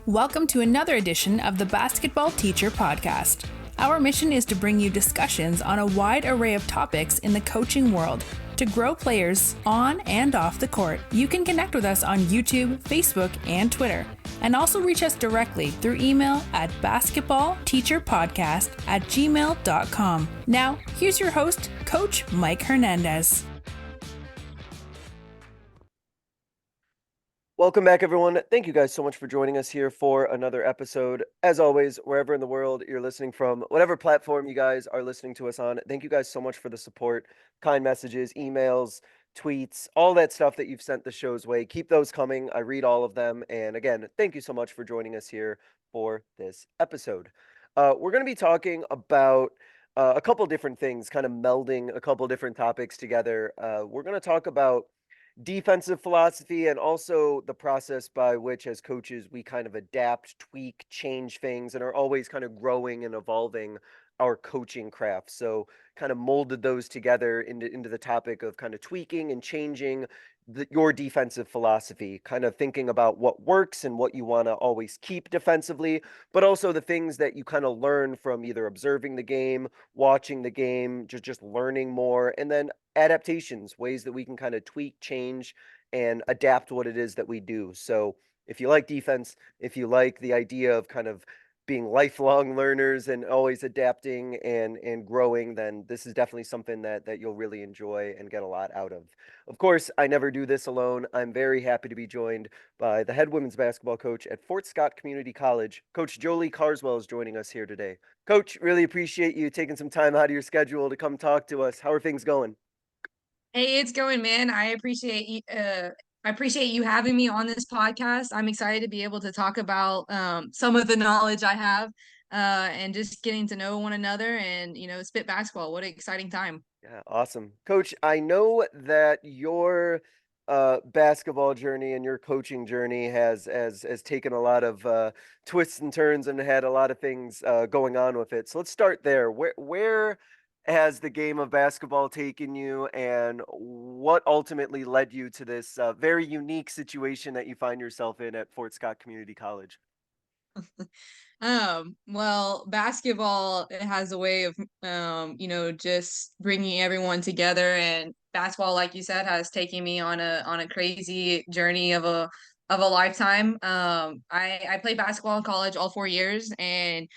Welcome to another edition of the Basketball Teacher Podcast. Our mission is to bring you discussions on a wide array of topics in the coaching world to grow players on and off the court. You can connect with us on YouTube, Facebook, and Twitter, and also reach us directly through email at basketballteacherpodcast@gmail.com. Now, here's your host, Coach Mike Hernandez. Welcome back, everyone. Thank you guys so much for joining us here for another episode. As always, wherever in the world you're listening from, whatever platform you guys are listening to us on, thank you guys so much for the support, kind messages, emails, tweets, all that stuff that you've sent the show's way. Keep those coming. I read all of them. And again, thank you so much for joining us here for this episode. We're going to be talking about a couple different things, kind of melding a couple different topics together. We're going to talk about defensive philosophy and also the process by which as coaches we kind of adapt, tweak, change things and are always kind of growing and evolving our coaching craft. So kind of molded those together into the topic of kind of tweaking and changing your defensive philosophy, kind of thinking about what works and what you want to always keep defensively, but also the things that you kind of learn from either observing the game, watching the game, just learning more, and then adaptations, ways that we can kind of tweak, change, and adapt what it is that we do. So if you like defense, if you like the idea of kind of being lifelong learners and always adapting and growing, then this is definitely something that you'll really enjoy and get a lot out of. Of course, I never do this alone. I'm very happy to be joined by the head women's basketball coach at Fort Scott Community College. Coach Jolee Carswell is joining us here today. Coach, really appreciate you taking some time out of your schedule to come talk to us. How are things going? Hey, it's going, man. I appreciate you. I appreciate you having me on this podcast. I'm excited to be able to talk about some of the knowledge I have and just getting to know one another and spit basketball. What an exciting time! Yeah, awesome. Coach, I know that your basketball journey and your coaching journey has taken a lot of twists and turns and had a lot of things going on with it. So let's start there. Where has the game of basketball taken you, and what ultimately led you to this very unique situation that you find yourself in at Fort Scott Community College? Well, basketball it has a way of just bringing everyone together, and basketball, like you said, has taken me on a crazy journey of a lifetime. I played basketball in college all 4 years, and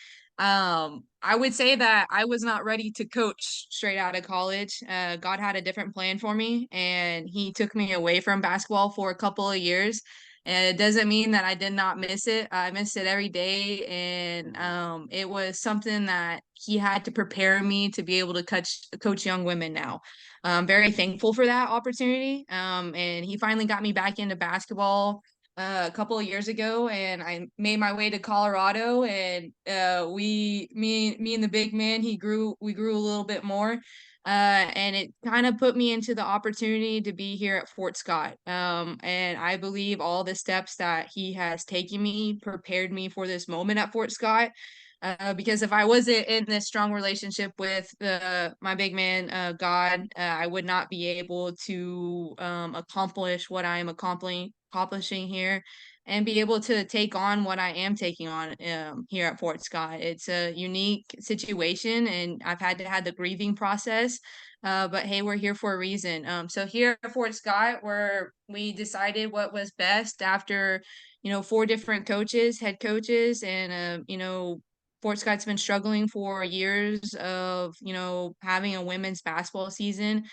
I would say that I was not ready to coach straight out of college. God had a different plan for me, and He took me away from basketball for a couple of years. And it doesn't mean that I did not miss it. I missed it every day, and it was something that He had to prepare me to be able to coach young women now. I'm very thankful for that opportunity. And He finally got me back into basketball a couple of years ago, and I made my way to Colorado, and me and the big man, we grew a little bit more. And it kind of put me into the opportunity to be here at Fort Scott. And I believe all the steps that he has taken me prepared me for this moment at Fort Scott. Because if I wasn't in this strong relationship with my big man, God, I would not be able to accomplish what I am accomplishing here and be able to take on what I am taking on here at Fort Scott. It's a unique situation, and I've had to have the grieving process. But hey, we're here for a reason. So here at Fort Scott, where we decided what was best after, four different coaches, head coaches, and Fort Scott's been struggling for years of, having a women's basketball season.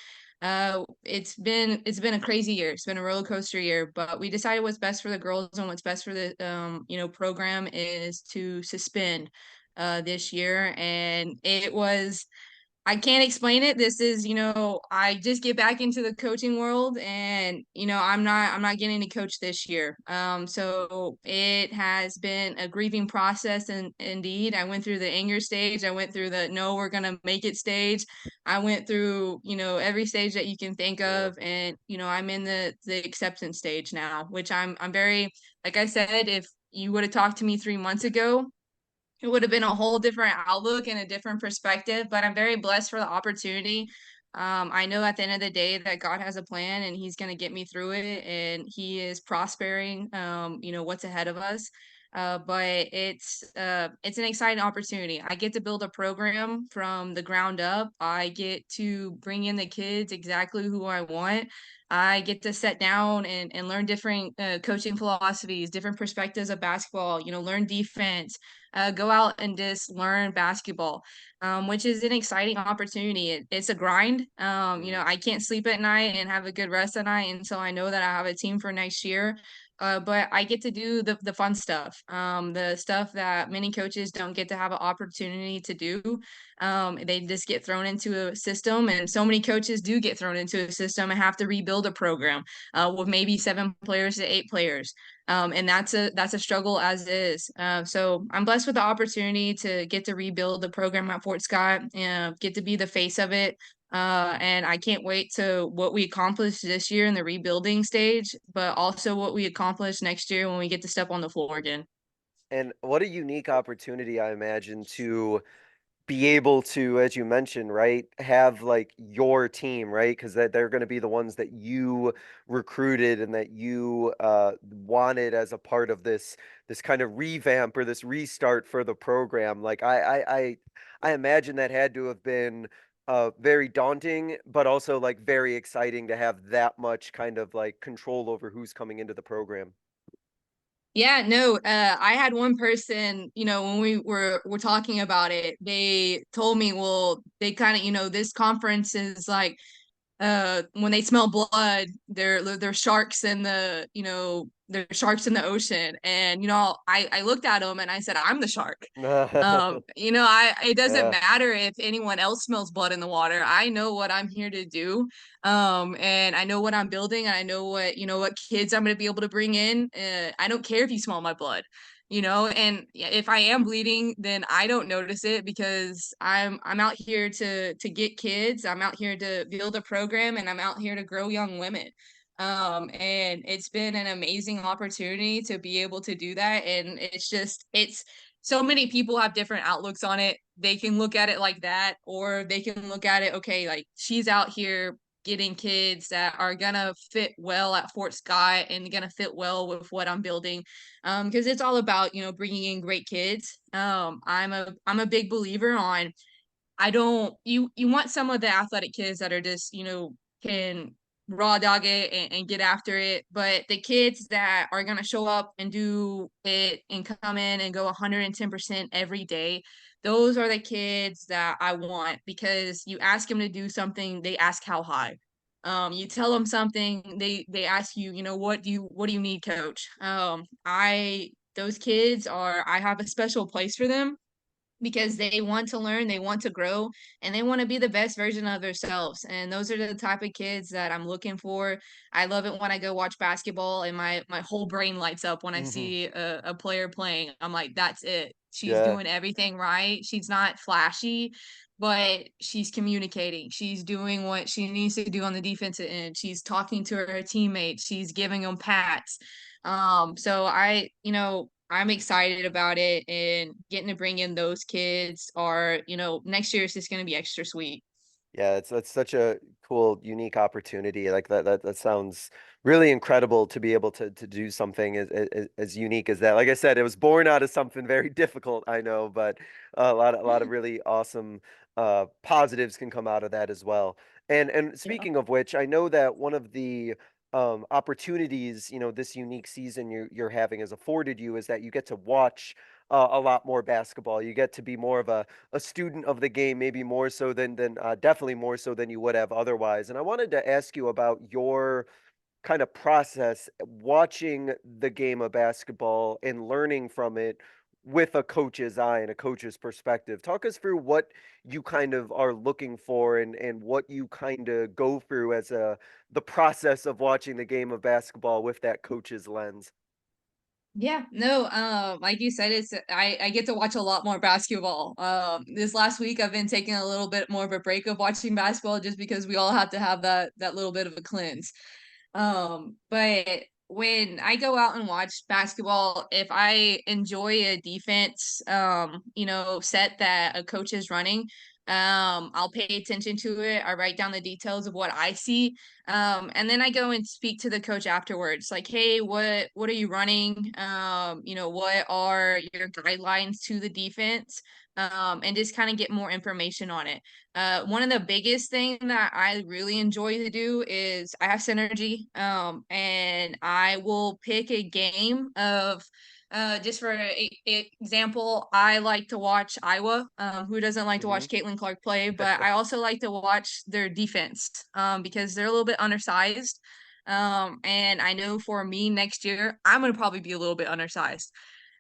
It's been a crazy year. It's been a roller coaster year, but we decided what's best for the girls and what's best for the program is to suspend this year, and it was I can't explain it. This is, I just get back into the coaching world, and, I'm not getting to coach this year. So it has been a grieving process, and indeed I went through the anger stage. I went through the no, we're gonna make it stage. I went through, every stage that you can think Yeah. of, and I'm in the acceptance stage now, which I'm very, like I said, if you would have talked to me 3 months ago, it would have been a whole different outlook and a different perspective, but I'm very blessed for the opportunity. I know at the end of the day that God has a plan and He's going to get me through it, and He is prospering, what's ahead of us. But it's an exciting opportunity. I get to build a program from the ground up. I get to bring in the kids exactly who I want. I get to sit down and learn different coaching philosophies, different perspectives of basketball, learn defense, go out and just learn basketball, which is an exciting opportunity. It's a grind. Mhm. I can't sleep at night and have a good rest at night until I know that I have a team for next year. But I get to do the fun stuff, the stuff that many coaches don't get to have an opportunity to do. They just get thrown into a system, and so many coaches do get thrown into a system and have to rebuild a program with maybe 7 players to 8 players. And that's a struggle as is. So I'm blessed with the opportunity to get to rebuild the program at Fort Scott and get to be the face of it. And I can't wait to what we accomplished this year in the rebuilding stage, but also what we accomplish next year when we get to step on the floor again. And what a unique opportunity, I imagine, to be able to, as you mentioned, right, have like your team, right? Because that they're going to be the ones that you recruited and that you wanted as a part of this kind of revamp or this restart for the program. Like I imagine that had to have been very daunting, but also like very exciting to have that much kind of like control over who's coming into the program. Yeah, no, I had one person, when we're talking about it, they told me, well, they kind of, this conference is like when they smell blood, they're sharks in the they're sharks in the ocean. And I looked at them and I said, I'm the shark. I it doesn't Yeah. matter if anyone else smells blood in the water. I know what I'm here to do. And I know what I'm building, and I know what kids I'm going to be able to bring in. I don't care if you smell my blood. And if I am bleeding, then I don't notice it because I'm out here to get kids. I'm out here to build a program, and I'm out here to grow young women. And it's been an amazing opportunity to be able to do that. And it's so many people have different outlooks on it. They can look at it like that, or they can look at it, okay, like she's out here getting kids that are gonna fit well at Fort Scott and gonna fit well with what I'm building. Because it's all about bringing in great kids. I'm a big believer on I don't you want some of the athletic kids that are just, can raw dog it and get after it. But the kids that are gonna show up and do it and come in and go 110% every day, those are the kids that I want, because you ask them to do something, they ask how high. You tell them something, they ask you, what do you need, coach? I those kids are I have a special place for them because they want to learn, they want to grow, and they want to be the best version of themselves. And those are the type of kids that I'm looking for. I love it when I go watch basketball and my whole brain lights up when I Hmm. see a player playing. I'm like, that's it. She's Yeah. doing everything right. She's not flashy, but she's communicating. She's doing what she needs to do on the defensive end. She's talking to her teammates. She's giving them pats. So I'm excited about it, and getting to bring in those kids are, next year is just going to be extra sweet. Yeah, that's such a cool, unique opportunity. Like that sounds really incredible to be able to do something as unique as that. Like I said, it was born out of something very difficult, I know, but a lot of really awesome positives can come out of that as well. And Yeah. speaking of which, I know that one of the opportunities, this unique season you're having has afforded you is that you get to watch a lot more basketball. You get to be more of a student of the game, maybe more so than definitely more so than you would have otherwise. And I wanted to ask you about your kind of process watching the game of basketball and learning from it with a coach's eye and a coach's perspective. Talk us through what you kind of are looking for and what you kind of go through as the process of watching the game of basketball with that coach's lens. Yeah, no, like you said, I get to watch a lot more basketball. This last week I've been taking a little bit more of a break of watching basketball just because we all have to have that little bit of a cleanse. But when I go out and watch basketball, if I enjoy a defense, set that a coach is running, I'll pay attention to it. I write down the details of what I see. And then I go and speak to the coach afterwards. Like, hey, what are you running? What are your guidelines to the defense? And just kind of get more information on it. One of the biggest thing that I really enjoy to do is I have synergy. And I will pick a game of just for example, I like to watch Iowa. Who doesn't like to Mm-hmm. watch Caitlin Clark play? But I also like to watch their defense because they're a little bit undersized. And I know for me next year, I'm going to probably be a little bit undersized.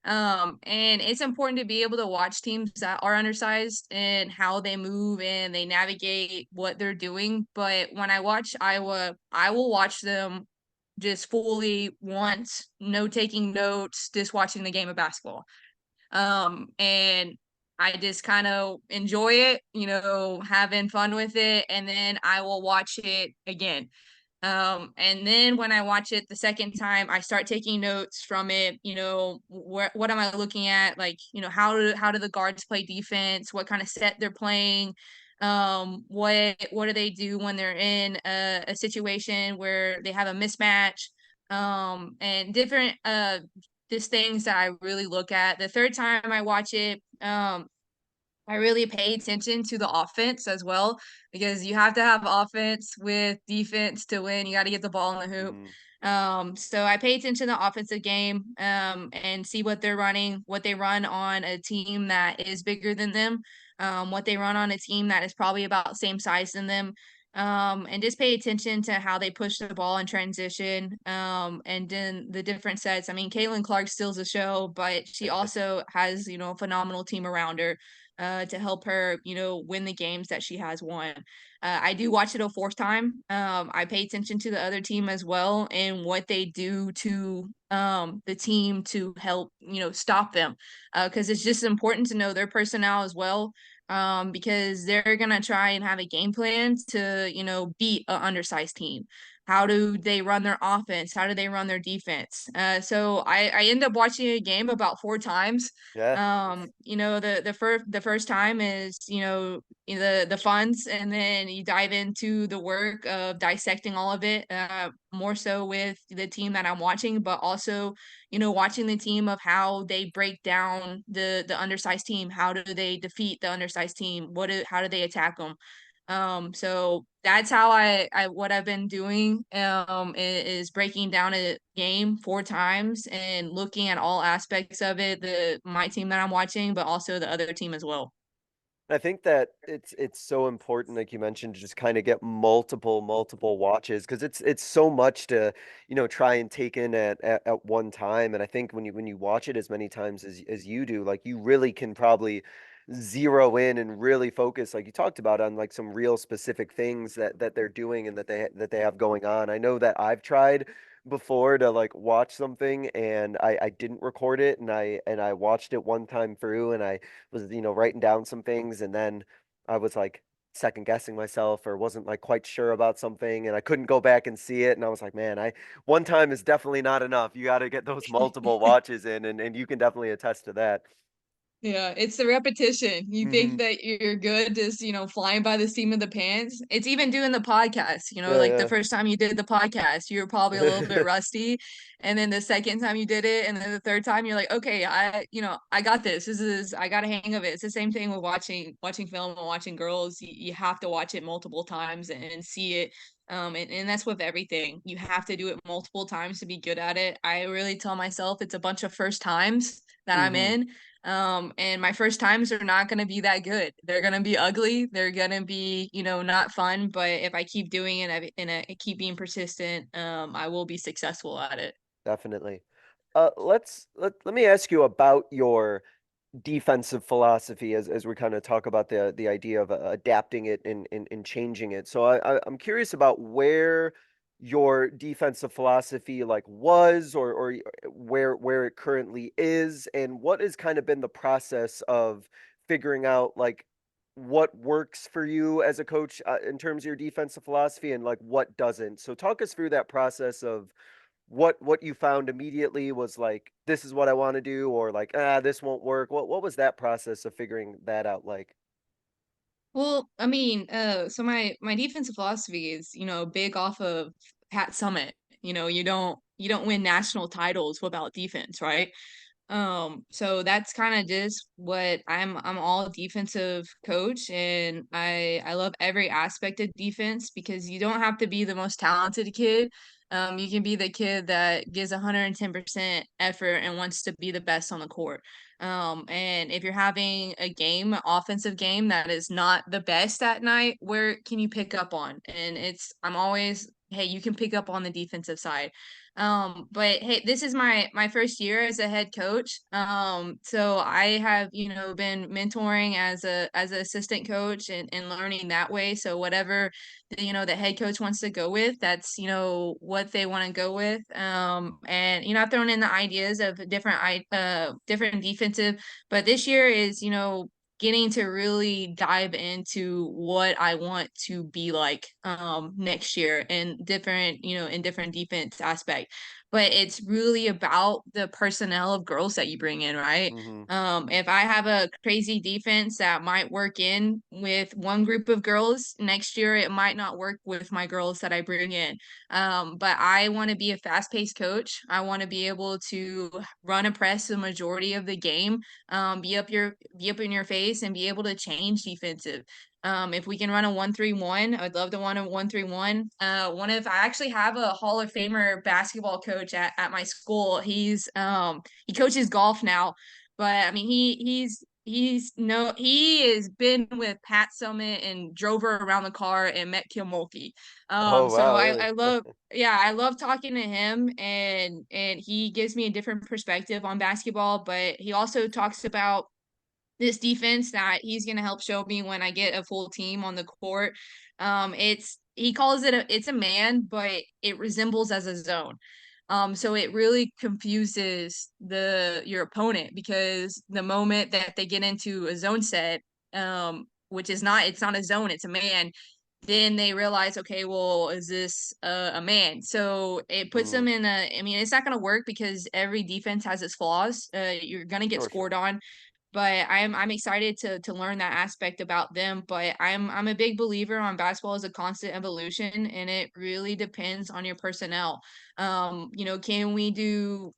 And it's important to be able to watch teams that are undersized and how they move and they navigate what they're doing. But when I watch Iowa, I will watch them just fully once, no taking notes, just watching the game of basketball. And I just kind of enjoy it, having fun with it, and then I will watch it again. And then when I watch it the second time, I start taking notes from it. What am I looking at? Like, how do the guards play defense? What kind of set they're playing? What do they do when they're in a situation where they have a mismatch? And different just things that I really look at. The third time I watch it, I really pay attention to the offense as well because you have to have offense with defense to win. You got to get the ball in the hoop. Mm-hmm. So I pay attention to the offensive game and see what they're running, what they run on a team that is bigger than them, what they run on a team that is probably about same size than them. And just pay attention to how they push the ball in transition and then the different sets. I mean, Caitlin Clark steals the show, but she also has, a phenomenal team around her to help her, win the games that she has won. I do watch it a fourth time. I pay attention to the other team as well and what they do to the team to help, stop them. Because it's just important to know their personnel as well. Because they're gonna try and have a game plan to, beat an undersized team. How do they run their offense? How do they run their defense? So I end up watching a game about four times. Yeah. The first time is, the funds, and then you dive into the work of dissecting all of it, more so with the team that I'm watching, but also, watching the team of how they break down the undersized team. How do they defeat the undersized team? How do they attack them? So that's how what I've been doing is breaking down a game four times and looking at all aspects of it, my team that I'm watching, but also the other team as well. I think that it's so important, like you mentioned, to just kind of get multiple watches because it's so much to try and take in at one time. And I think when you watch it as many times as you do, like you really can probably zero in and really focus, like you talked about, on like some real specific things that they're doing and that they have going on. I know that I've tried before to like watch something and I didn't record it and I watched it one time through and I was writing down some things and then I was like second guessing myself or wasn't like quite sure about something and I couldn't go back and see it and I was like, man, I one time is definitely not enough. You got to get those multiple watches in and you can definitely attest to that. Yeah, it's the repetition. You think Hmm. that you're good just, flying by the seam of the pants. It's even doing the podcast, like the Yeah, first time you did the podcast, you were probably a little bit yeah. rusty. And then the second time you did it, and then the third time you're like, okay, I got this. I got a hang of it. It's the same thing with watching film and watching girls. You have to watch it multiple times and see it. And that's with everything. You have to do it multiple times to be good at it. I really tell myself it's a bunch of first times that I'm Hmm. in. And my first times are not going to be that good. They're going to be ugly. They're going to be, not fun. But if I keep doing it and I keep being persistent, I will be successful at it. Definitely. Let me ask you about your defensive philosophy as we kind of talk about the idea of adapting it and changing it. So I'm curious about where your defensive philosophy like was or where it currently is and what has kind of been the process of figuring out like what works for you as a coach in terms of your defensive philosophy and like what doesn't. So talk us through that process of what you found immediately was like this is what I want to do or like this won't work. What was that process of figuring that out like? Well, I mean, so my defensive philosophy is, big off of Pat Summit. You don't win national titles without defense, right? So that's kind of just what I'm all defensive coach, and I love every aspect of defense because you don't have to be the most talented kid. You can be the kid that gives 110% effort and wants to be the best on the court. And if you're having a game, an offensive game that is not the best that night, where can you pick up on? And I'm always, hey, you can pick up on the defensive side. But hey, this is my first year as a head coach. So I have, been mentoring as an assistant coach and learning that way. So whatever the head coach wants to go with, that's what they want to go with. And I've thrown in the ideas of different defensive, but this year is getting to really dive into what I want to be like next year and in different defense aspect. But it's really about the personnel of girls that you bring in, right? Mm-hmm. If I have a crazy defense that might work in with one group of girls, next year it might not work with my girls that I bring in. But I want to be a fast-paced coach. I want to be able to run a press the majority of the game, be up in your face and be able to change defensive. If we can run a 1-3-1, I'd love to run a 1-3-1. I actually have a Hall of Famer basketball coach at my school. He coaches golf now, but I mean he has been with Pat Summit and drove her around the car and met Kim Mulkey. Oh So wow, I really? love, yeah, I love talking to him, and he gives me a different perspective on basketball, but he also talks about this defense that he's going to help show me when I get a full team on the court. He calls it's a man, but it resembles as a zone. So it really confuses your opponent because the moment that they get into a zone set, which is not, it's not a zone, it's a man, then they realize, okay, well, is this a man? So it puts Mm, them I mean, it's not going to work because every defense has its flaws. You're going to get sure, scored sure. on, but I'm excited to learn that aspect about them. But I'm a big believer on basketball as a constant evolution, and it really depends on your personnel. Can we do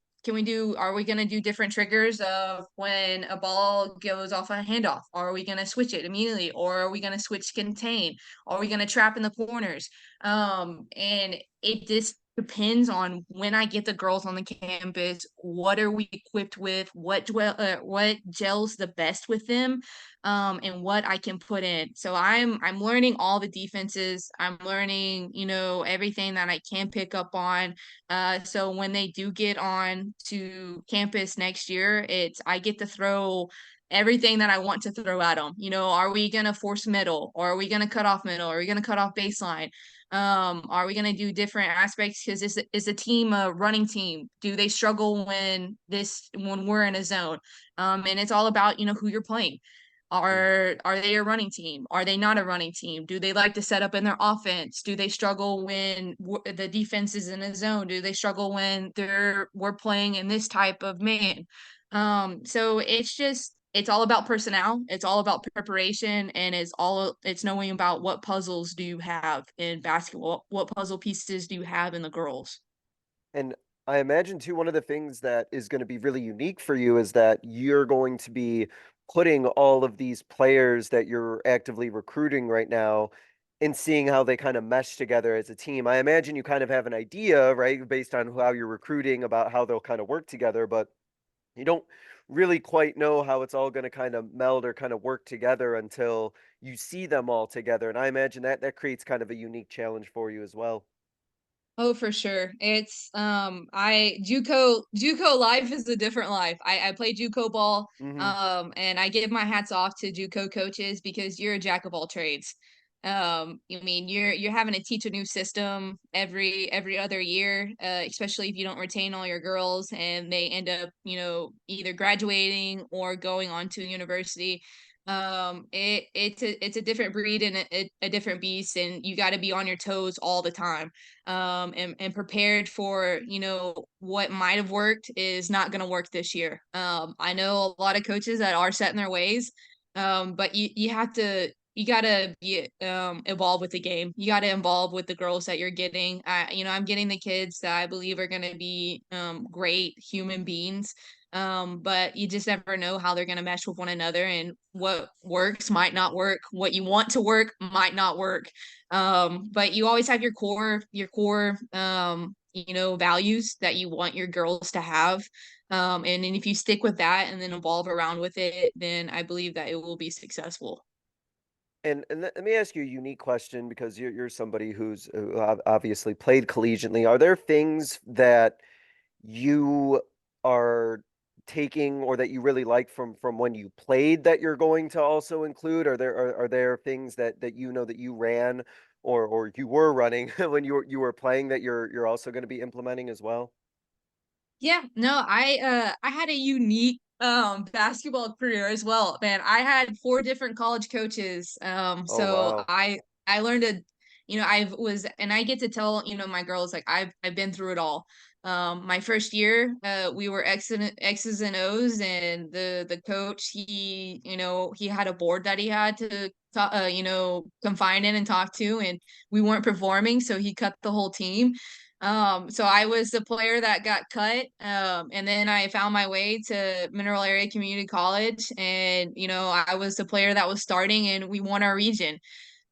are we going to do different triggers of when a ball goes off a handoff? Are we going to switch it immediately, or are we going to switch contain? Are we going to trap in the corners? And it just depends on when I get the girls on the campus, what are we equipped with, what gels the best with them, and what I can put in. So I'm learning all the defenses. I'm learning, everything that I can pick up on. So when they do get on to campus next year, I get to throw everything that I want to throw at them. Are we gonna force middle, or are we gonna cut off middle? Are we gonna cut off baseline? Are we going to do different aspects? Because is a team a running team? Do they struggle when we're in a zone? And it's all about who you're playing. Mm. Are they a running team? Are they not a running team? Do they like to set up in their offense? Do they struggle when the defense is in a zone? Do they struggle when we're playing in this type of man? So it's all about personnel. It's all about preparation, and it's knowing about what puzzles do you have in basketball, what puzzle pieces do you have in the girls. And I imagine too, one of the things that is going to be really unique for you is that you're going to be putting all of these players that you're actively recruiting right now and seeing how they kind of mesh together as a team. I imagine you kind of have an idea, right, based on how you're recruiting about how they'll kind of work together, but you don't really quite know how it's all going to kind of meld or kind of work together until you see them all together. And I imagine that that creates kind of a unique challenge for you as well. Oh, for sure. It's I JUCO life is a different life. I play JUCO ball, Hmm. and I give my hats off to JUCO coaches because you're a jack of all trades. I mean, you're having to teach a new system every other year, especially if you don't retain all your girls and they end up, either graduating or going on to university. It's a different breed and a different beast, and you got to be on your toes all the time, and prepared for what might have worked is not going to work this year. I know a lot of coaches that are set in their ways, but you have to you gotta be involved with the game. You gotta involve with the girls that you're getting. I'm getting the kids that I believe are gonna be great human beings. But you just never know how they're gonna mesh with one another, and what works might not work. What you want to work might not work. But you always have your core values that you want your girls to have. And then if you stick with that and then evolve around with it, then I believe that it will be successful. And let me ask you a unique question because you're somebody who's obviously played collegiately. Are there things that you are taking or that you really like from when you played that you're going to also include? Are there things that you know that you ran or you were running when you were playing that you're also going to be implementing as well? Yeah, no, I had a unique basketball career as well. Man, I had four different college coaches. Oh So wow. I learned I get to tell, my girls like I've been through it all. My first year, we were X's and O's, and the coach, he had a board that he had to confine in and talk to, and we weren't performing, so he cut the whole team. So I was the player that got cut. And then I found my way to Mineral Area Community College, and I was the player that was starting, and we won our region.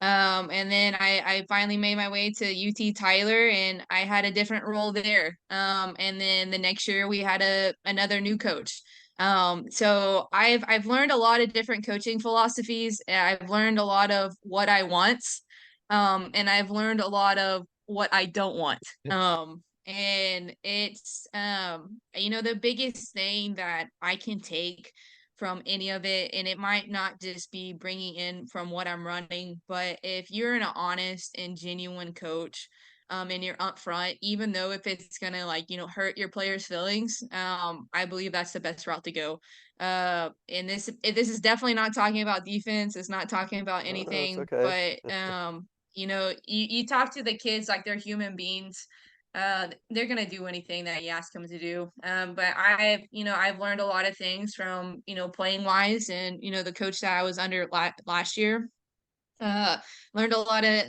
And then I finally made my way to UT Tyler, and I had a different role there. And then the next year we had another new coach. So I've learned a lot of different coaching philosophies. I've learned a lot of what I want, and I've learned a lot of what I don't want. And it's the biggest thing that I can take from any of it, and it might not just be bringing in from what I'm running, but if you're an honest and genuine coach, and you're upfront, even though if it's gonna hurt your players' feelings, I believe that's the best route to go. And this is definitely not talking about defense. It's not talking about No, no, it's anything, okay. but you talk to the kids like they're human beings. They're gonna do anything that you ask them to do. But I've learned a lot of things from playing wise, and the coach that I was under last year. Uh, Learned a lot of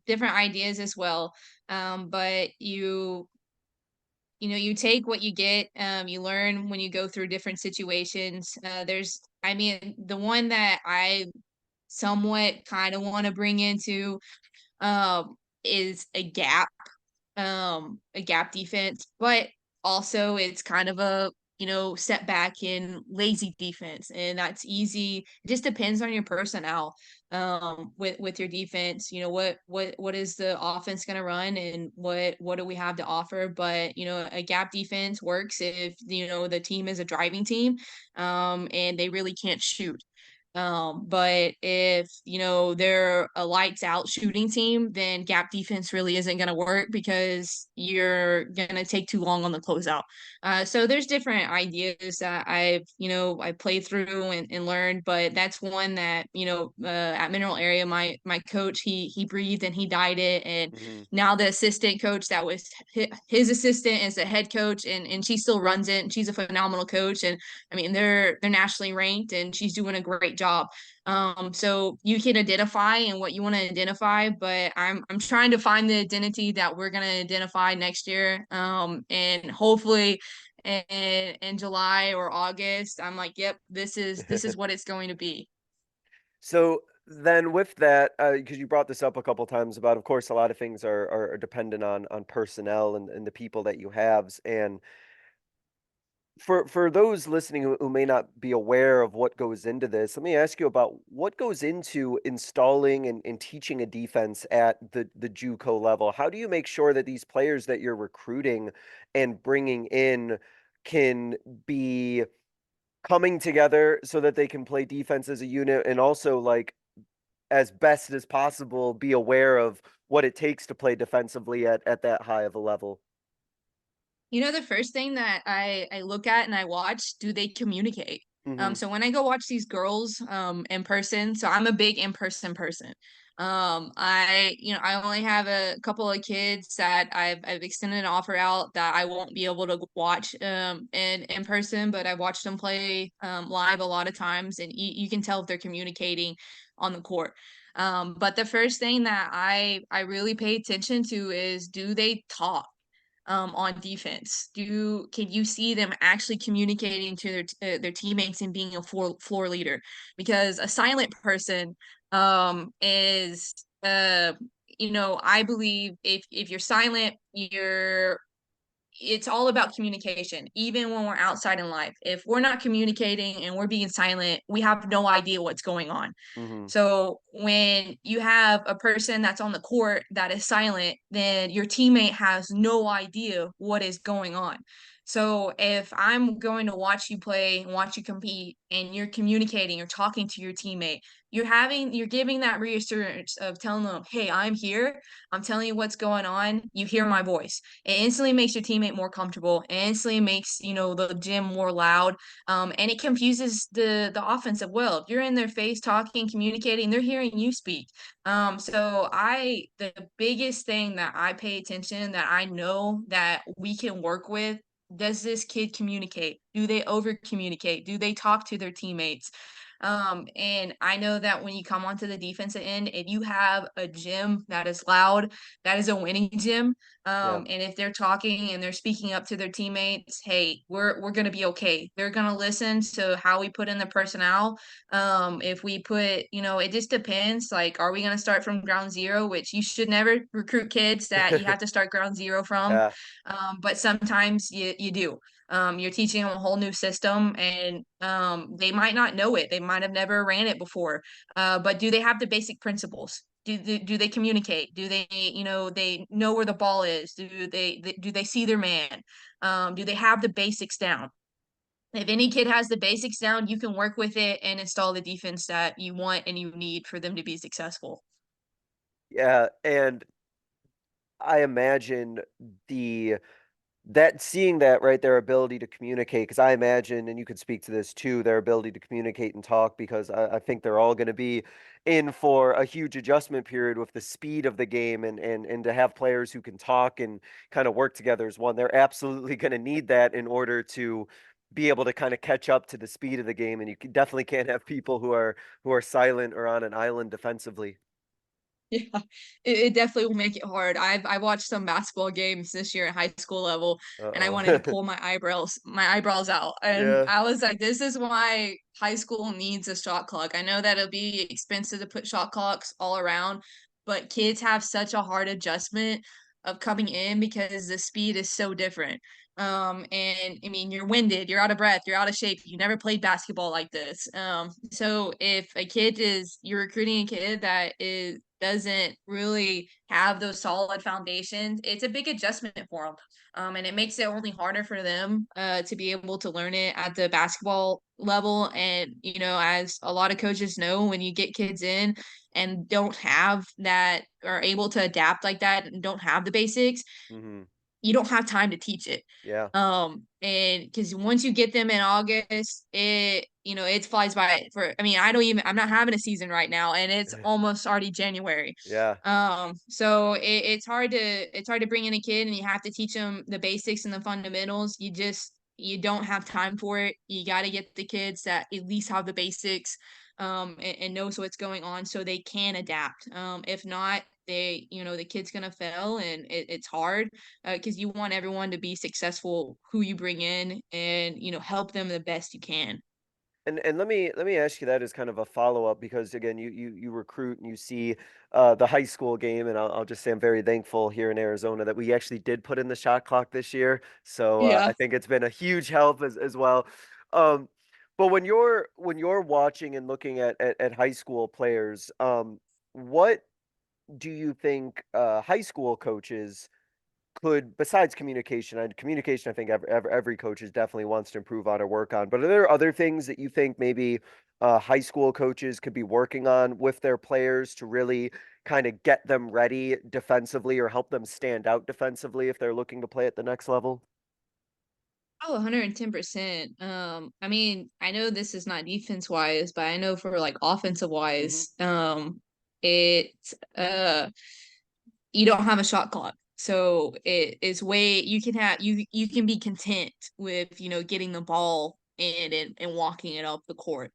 different ideas as well. But you take what you get. You learn when you go through different situations. I mean, the one that I somewhat kind of want to bring into um is a gap defense, but also it's kind of a setback in lazy defense, and that's easy. It just depends on your personnel. With your defense, what is the offense going to run, and what do we have to offer? But a gap defense works if the team is a driving team, and they really can't shoot. But if they're a lights out shooting team, then gap defense really isn't going to work because you're going to take too long on the closeout. So there's different ideas that I played through and learned, but that's one that at Mineral Area, my coach, he breathed and he dyed it, and Hmm. now the assistant coach that was his assistant is the head coach, and she still runs it, and she's a phenomenal coach. And I mean, they're nationally ranked, and she's doing a great job. So you can identify and what you want to identify, but I'm trying to find the identity that we're gonna identify next year. And hopefully in July or August, I'm like, yep, this is what it's going to be. So then with that, because you brought this up a couple times about, of course, a lot of things are dependent on personnel and the people that you have. And for those listening who may not be aware of what goes into this, let me ask you about what goes into installing and teaching a defense at the JUCO level. How do you make sure that these players that you're recruiting and bringing in can be coming together so that they can play defense as a unit and also like as best as possible be aware of what it takes to play defensively at that high of a level? The first thing that I look at and I watch, do they communicate? Hmm. So when I go watch these girls in person, so I'm a big in-person person. I only have a couple of kids that I've extended an offer out that I won't be able to watch in person, but I've watched them play live a lot of times, and you can tell if they're communicating. on the court. But the first thing that I really pay attention to is, do they talk on defense? Can you see them actually communicating to their teammates and being a floor leader? Because a silent person is I believe if you're silent, it's all about communication. Even when we're outside in life, if we're not communicating and we're being silent, we have no idea what's going on. Mm-hmm. So when you have a person that's on the court that is silent, then your teammate has no idea what is going on. So if I'm going to watch you play and watch you compete and you're communicating, you're talking to your teammate, you're giving that reassurance of telling them, hey, I'm here. I'm telling you what's going on. You hear my voice. It instantly makes your teammate more comfortable. It instantly makes, the gym more loud. And it confuses the offensive well. If you're in their face talking, communicating, they're hearing you speak. The biggest thing that I pay attention, that I know that we can work with, does this kid communicate? Do they over communicate? Do they talk to their teammates? And I know that when you come onto the defensive end, if you have a gym that is loud, that is a winning gym. Yeah. And if they're talking and they're speaking up to their teammates, hey, we're gonna be okay. They're gonna listen to how we put in the personnel. If we put, it just depends. Like, are we gonna start from ground zero? Which you should never recruit kids that you have to start ground zero from. Yeah. But sometimes you do. You're teaching them a whole new system, and they might not know it. They might have never ran it before. But do they have the basic principles? Do they communicate? Do they, they know where the ball is? Do they see their man? Do they have the basics down? If any kid has the basics down, you can work with it and install the defense that you want and you need for them to be successful. Yeah. And I imagine the that seeing that, right, their ability to communicate, because I imagine, and you could speak to this too, their ability to communicate and talk, because I think they're all going to be in for a huge adjustment period with the speed of the game, and to have players who can talk and kind of work together as one. They're absolutely going to need that in order to be able to kind of catch up to the speed of the game, and definitely can't have people who are silent or on an island defensively. Yeah, it definitely will make it hard. I watched some basketball games this year at high school level, and I Uh-oh. wanted to pull my eyebrows out. And Yeah. I was like, this is why high school needs a shot clock. I know that it'll be expensive to put shot clocks all around, but kids have such a hard adjustment of coming in because the speed is so different. And I mean, you're winded, you're out of breath, you're out of shape. You never played basketball like this. So if you're recruiting a kid that is doesn't really have those solid foundations, it's a big adjustment for them. And it makes it only harder for them to be able to learn it at the basketball level. And, as a lot of coaches know, when you get kids in and don't have that, are able to adapt like that and don't have the basics, Hmm. you don't have time to teach it. Yeah. And because once you get them in August, it flies by. I'm not having a season right now, and it's almost already January. Yeah. It's hard to bring in a kid, and you have to teach them the basics and the fundamentals. You don't have time for it. You got to get the kids that at least have the basics, and knows what's going on so they can adapt. If not, the kid's gonna fail, and it's hard because you want everyone to be successful who you bring in, and help them the best you can. And let me ask you that as kind of a follow up, because again, you recruit and you see the high school game, and I'll just say I'm very thankful here in Arizona that we actually did put in the shot clock this year. So Yeah. I think it's been a huge help as well. Um, but when you're watching and looking at high school players, what do you think high school coaches could, besides communication, and communication, I think every coach is definitely wants to improve on or work on. But are there other things that you think maybe high school coaches could be working on with their players to really kind of get them ready defensively or help them stand out defensively if they're looking to play at the next level? Oh, 110%. I know this is not defense wise, but I know for like offensive Hmm. wise, it's you don't have a shot clock. So it is way you can be content with, getting the ball in and walking it up the court.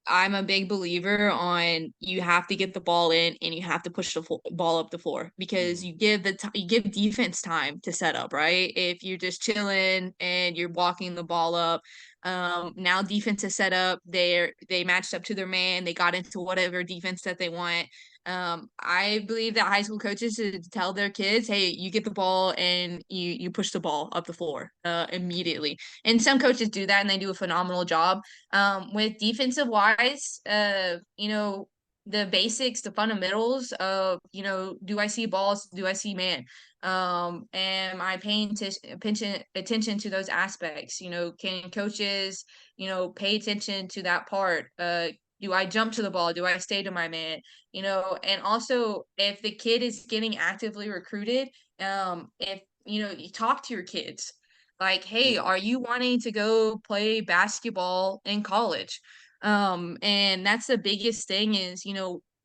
I'm a big believer on you have to get the ball in and you have to push the ball up the floor because Mm, you give you give defense time to set up, right? If you're just chilling and you're walking the ball up, now defense is set up. They matched up to their man. They got into whatever defense that they want. I believe that high school coaches should tell their kids, "Hey, you get the ball and you push the ball up the floor immediately." And some coaches do that and they do a phenomenal job. With defensive wise, the basics, the fundamentals of, do I see balls? Do I see man? Am I paying attention to those aspects? Can coaches, pay attention to that part? Do I jump to the ball? Do I stay to my man? And also if the kid is getting actively recruited, if, you talk to your kids like, hey, mm. are you wanting to go play basketball in college? And that's the biggest thing is,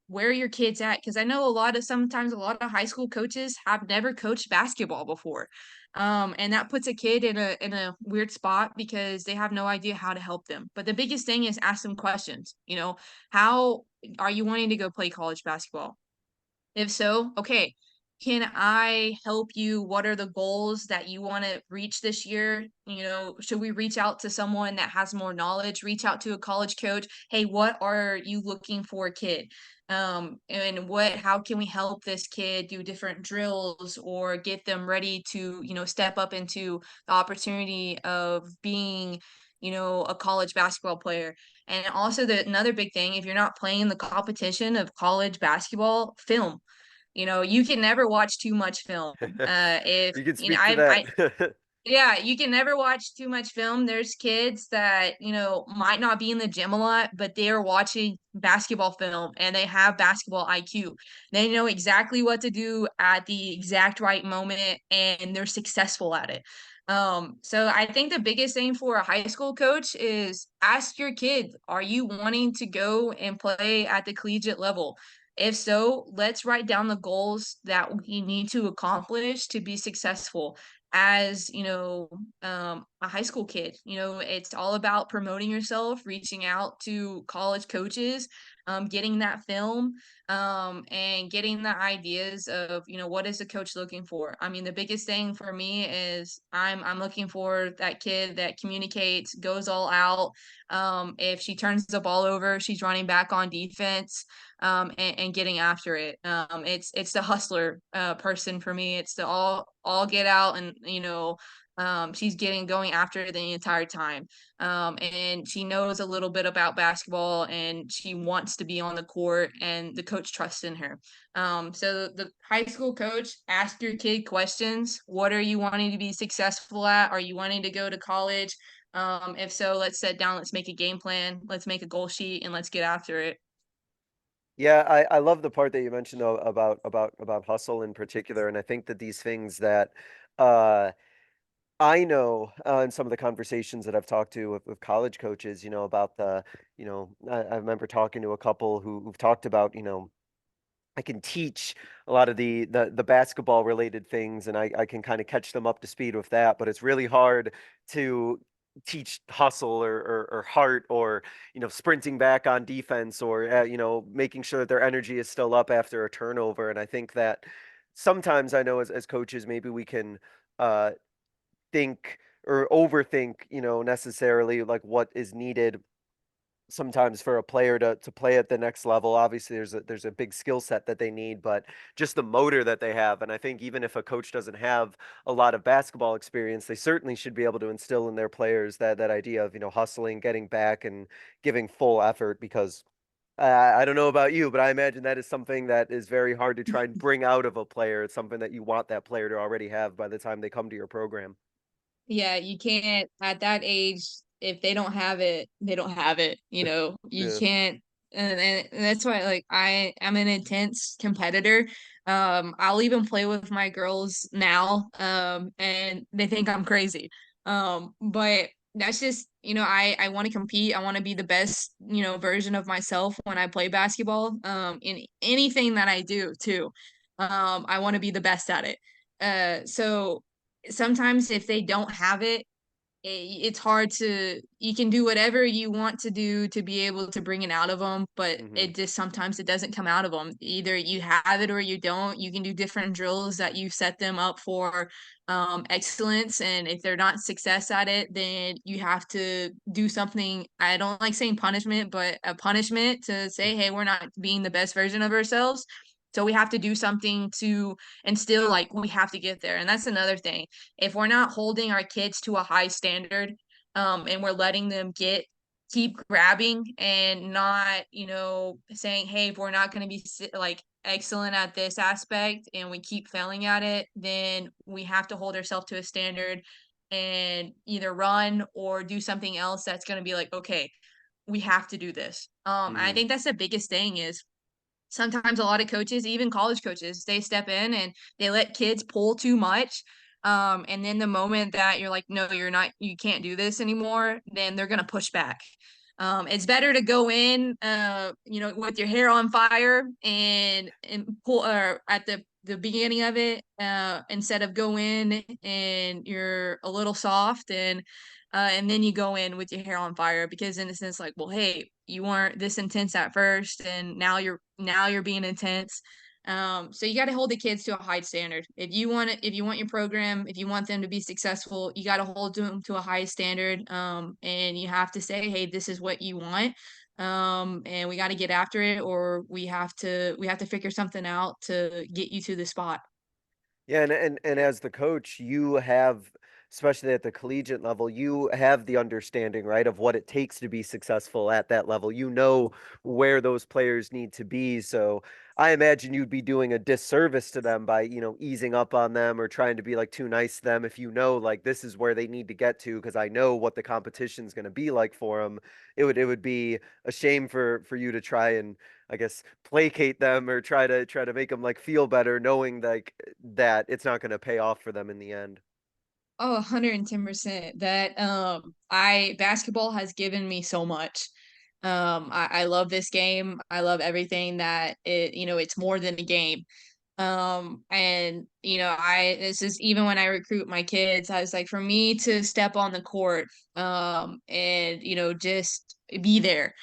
where are your kids at? Because I know sometimes a lot of high school coaches have never coached basketball before. And that puts a kid in a weird spot because they have no idea how to help them. But the biggest thing is ask them questions. How are you wanting to go play college basketball? If so, okay, can I help you? What are the goals that you want to reach this year? Should we reach out to someone that has more knowledge? Reach out to a college coach. Hey, what are you looking for, kid? And how can we help this kid do different drills or get them ready to, step up into the opportunity of being, a college basketball player? And also another big thing, if you're not playing the competition of college basketball, film. You can never watch too much film. If You can you know, speak to that. yeah, you can never watch too much film. There's kids that, might not be in the gym a lot, but they are watching basketball film and they have basketball IQ. They know exactly what to do at the exact right moment and they're successful at it. So I think the biggest thing for a high school coach is ask your kid, are you wanting to go and play at the collegiate level? If so, let's write down the goals that we need to accomplish to be successful as a high school kid. It's all about promoting yourself, reaching out to college coaches, getting that film, and getting the ideas of what is the coach looking for. I mean, the biggest thing for me is I'm looking for that kid that communicates, goes all out. If she turns the ball over, she's running back on defense, and getting after it. It's the hustler person for me. It's the all get out and she's going after it the entire time. And she knows a little bit about basketball and she wants to be on the court and the coach trusts in her. So the high school coach, ask your kid questions. What are you wanting to be successful at? Are you wanting to go to college? If so, let's sit down, let's make a game plan, let's make a goal sheet, and let's get after it. Yeah, I love the part that you mentioned though about hustle in particular, and I think that these things that uh I know in some of the conversations that I've talked to with college coaches, about I remember talking to a couple who've talked about, I can teach a lot of the basketball related things and I can kind of catch them up to speed with that, but it's really hard to teach hustle or heart or sprinting back on defense or making sure that their energy is still up after a turnover. And I think that sometimes I know as coaches maybe we can uh think or overthink necessarily like what is needed sometimes for a player to play at the next level. Obviously, there's a big skill set that they need, but just the motor that they have. And I think even if a coach doesn't have a lot of basketball experience, they certainly should be able to instill in their players that idea of hustling, getting back, and giving full effort. Because I don't know about you, but I imagine that is something that is very hard to try and bring out of a player. It's something that you want that player to already have by the time they come to your program. Yeah, you can't at that age, if they don't have it, they don't have it. You Yeah. can't, and that's why like I am an intense competitor. I'll even play with my girls now, and they think I'm crazy. But that's just, I want to compete. I want to be the best, version of myself when I play basketball. In anything that I do too. I want to be the best at it. So sometimes if they don't have it, it's hard to, you can do whatever you want to do to be able to bring it out of them, but Mm-hmm. it just sometimes it doesn't come out of them. Either you have it or you don't. You can do different drills that you set them up for excellence, and if they're not success at it, then you have to do something. I don't like saying punishment, but a punishment to say, hey, we're not being the best version of ourselves, so we have to do something to, and still, like, we have to get there. And that's another thing. If we're not holding our kids to a high standard, and we're letting them keep grabbing and not, saying, hey, if we're not going to be like excellent at this aspect and we keep failing at it, then we have to hold ourselves to a standard and either run or do something else that's going to be like, okay, we have to do this. I Mm-hmm. think that's the biggest thing is sometimes a lot of coaches, even college coaches, they step in and they let kids pull too much. And then the moment that you're like, no, you're not, you can't do this anymore, then they're gonna push back. It's better to go in, with your hair on fire and pull at the beginning of it, instead of go in and you're a little soft and then you go in with your hair on fire, because in a sense, like, well, hey, you weren't this intense at first and now you're being intense. So you got to hold the kids to a high standard. If you want your program, if you want them to be successful, you got to hold them to a high standard. And you have to say, hey, this is what you want. And we got to get after it, or we have to figure something out to get you to the spot. Yeah, and as the coach, you have, especially at the collegiate level, you have the understanding, right, of what it takes to be successful at that level. You know where those players need to be. So I imagine you'd be doing a disservice to them by, easing up on them or trying to be like too nice to them if you know like this is where they need to get to because I know what the competition's going to be like for them. It would be a shame for you to try and I guess placate them or try to make them like feel better knowing like that it's not going to pay off for them in the end. Oh, 110%. That I basketball has given me so much. I love this game. I love everything that it's more than a game. And I this is even when I recruit my kids, I was like, for me to step on the court, and just be there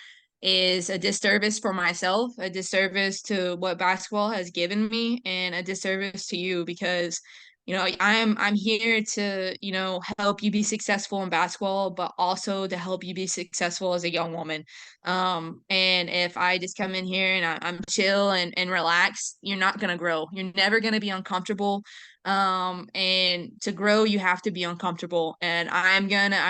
is a disservice for myself, a disservice to what basketball has given me, and a disservice to you, because I'm here to help you be successful in basketball, but also to help you be successful as a young woman. And if I just come in here and I'm chill and relax, you're not gonna grow. You're never gonna be uncomfortable. And to grow, you have to be uncomfortable. And I'm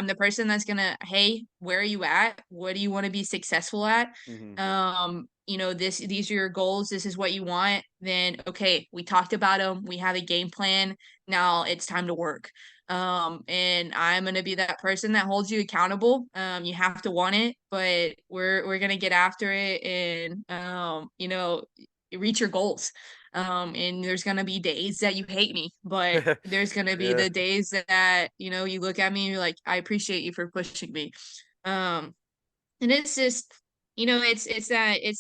the person that's gonna, hey, where are you at? What do you want to be successful at? Hmm. These are your goals. This is what you want. Then okay, we talked about them. We have a game plan. Now it's time to work. And I'm gonna be that person that holds you accountable. You have to want it, but we're gonna get after it and reach your goals. And there's gonna be days that you hate me, but there's gonna be Yeah. the days that you look at me and you're like, I appreciate you for pushing me. Um, and it's just, it's